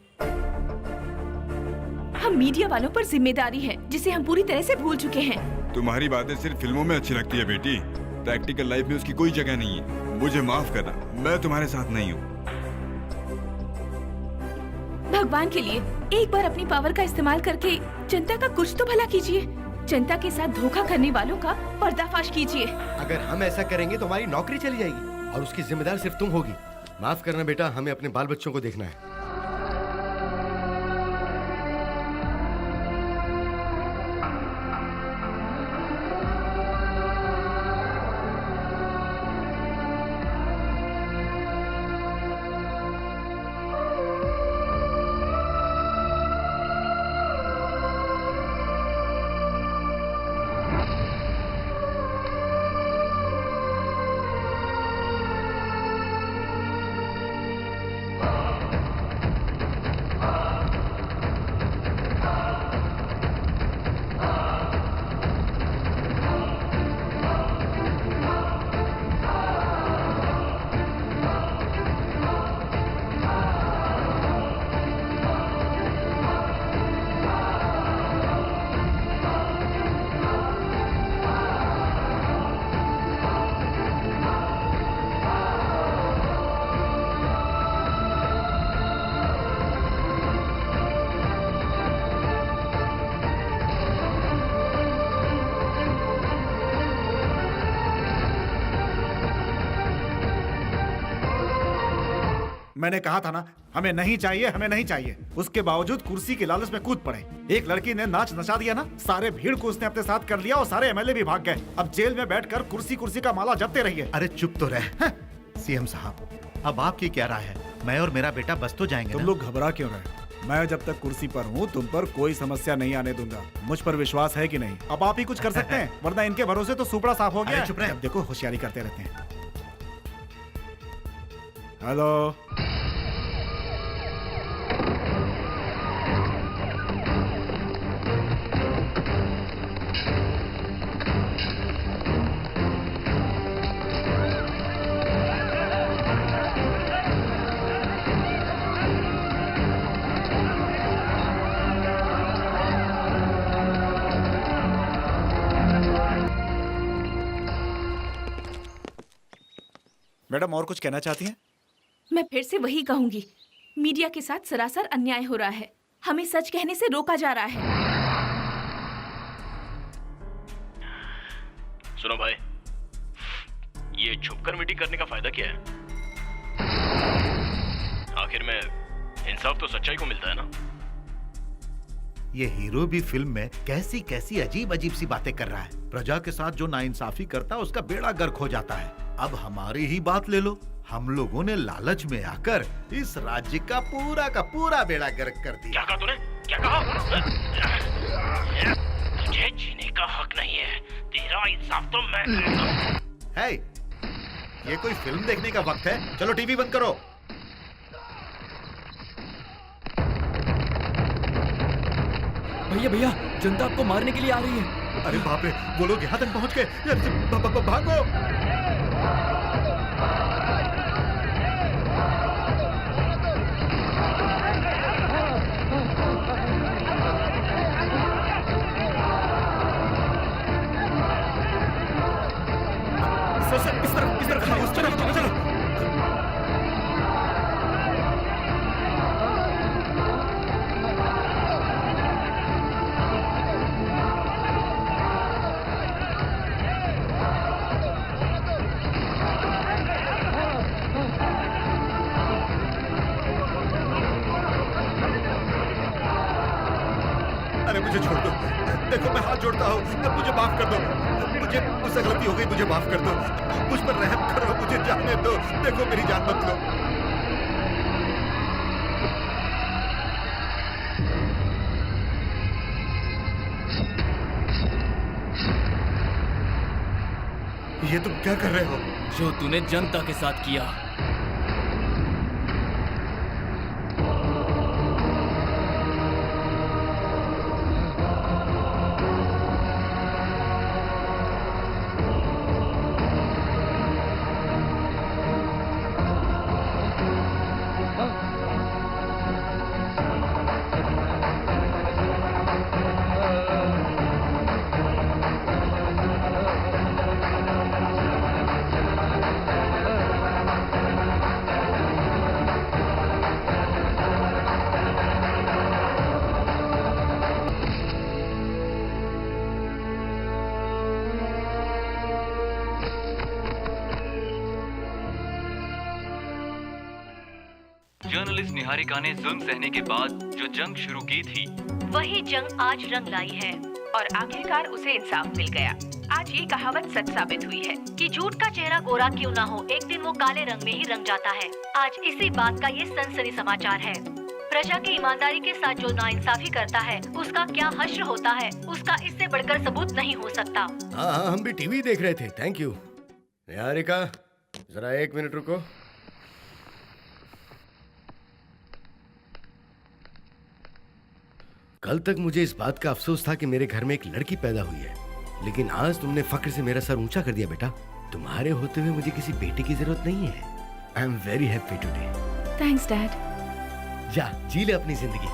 हम मीडिया वालों पर जिम्मेदारी है, जिसे हम पूरी तरह से भूल चुके हैं। तुम्हारी बातें सिर्फ फिल्मों में अच्छी लगती है बेटी, प्रैक्टिकल लाइफ में उसकी कोई जगह नहीं है। मुझे माफ करना, मैं तुम्हारे साथ नहीं हूँ। भगवान के लिए एक बार अपनी पावर का इस्तेमाल करके जनता का कुछ तो भला कीजिए। जनता के साथ धोखा करने वालों का पर्दाफाश कीजिए। अगर हम ऐसा करेंगे तो हमारी नौकरी चली जाएगी और उसकी जिम्मेदार सिर्फ तुम होगी। माफ करना बेटा, हमें अपने बाल बच्चों को देखना है। मैंने कहा था ना, हमें नहीं चाहिए, हमें नहीं चाहिए। उसके बावजूद कुर्सी के लालच में कूद पड़े। एक लड़की ने नाच नचा दिया ना, सारे भीड़ को उसने अपने साथ कर लिया और सारे एमएलए भी भाग गए। अब जेल में बैठकर कुर्सी कुर्सी का माला जपते रहिए। अरे चुप तो रह। सीएम साहब, अब आपकी क्या राय है? मैं और मेरा बेटा बस तो जाएंगे। तुम लोग घबरा क्यों रहे? मैं जब तक कुर्सी पर हूँ, तुम पर कोई समस्या नहीं आने दूंगा। मुझ पर विश्वास है कि नहीं? अब आप ही कुछ कर सकते हैं, वरना इनके भरोसे तो सुपड़ा साफ हो गया। चुप रहे। अब देखो, होशियारी करते रहते हैं। हेलो, मैडम और कुछ कहना चाहती हैं? मैं फिर से वही कहूंगी, मीडिया के साथ सरासर अन्याय हो रहा है। हमें सच कहने से रोका जा रहा है। सुनो भाई, ये छुपकर मीटिंग करने का फायदा क्या है? आखिर में इंसाफ तो सच्चाई को मिलता है ना। ये हीरो भी फिल्म में कैसी कैसी अजीब अजीब सी बातें कर रहा है। प्रजा के साथ जो नाइंसाफी करता है, उसका बेड़ा गर्क हो जाता है। अब हमारी ही बात ले लो, हम लोगों ने लालच में आकर इस राज्य का पूरा बेड़ा गर्क कर दिया। क्या कहा तूने? क्या कहा? तुझे जीने का हक नहीं है, तेरा इंसाफ तो मैं करूंगा। है, ये कोई फिल्म देखने का वक्त है? चलो टीवी बंद करो। भैया भैया, जनता आपको मारने के लिए आ रही है। अरे बाप रे, वो लोग यहाँ तक पहुँच गए। भागो। इस तरफ चलो। मुझे छोड़ दो। देखो मैं हाथ जोड़ता हूँ, मुझे माफ कर दो। मुझे मुझसे गलती हो गई, मुझे माफ कर दो। मुझ पर रहम करो, मुझे जाने दो। देखो मेरी जान मत लो। ये तुम क्या कर रहे हो? जो तूने जनता के साथ किया। जर्नलिस्ट निहारिका ने जुल्म सहने के बाद जो जंग शुरू की थी, वही जंग आज रंग लाई है और आखिरकार उसे इंसाफ मिल गया। आज ये कहावत सच साबित हुई है कि झूठ का चेहरा गोरा क्यों ना हो, एक दिन वो काले रंग में ही रंग जाता है। आज इसी बात का ये सनसनी समाचार है। प्रजा की ईमानदारी के साथ जो नाइंसाफी करता है, उसका क्या हश्र होता है, उसका इससे बढ़कर सबूत नहीं हो सकता। हाँ हाँ, हम भी टीवी देख रहे थे। Thank you. निहारिका, जरा 1 मिनट रुको। कल तक मुझे इस बात का अफसोस था कि मेरे घर में एक लड़की पैदा हुई है, लेकिन आज तुमने फक्र से मेरा सर ऊंचा कर दिया बेटा। तुम्हारे होते हुए मुझे किसी बेटे की जरूरत नहीं है। I am very happy today. Thanks dad. जा जी ले अपनी जिंदगी।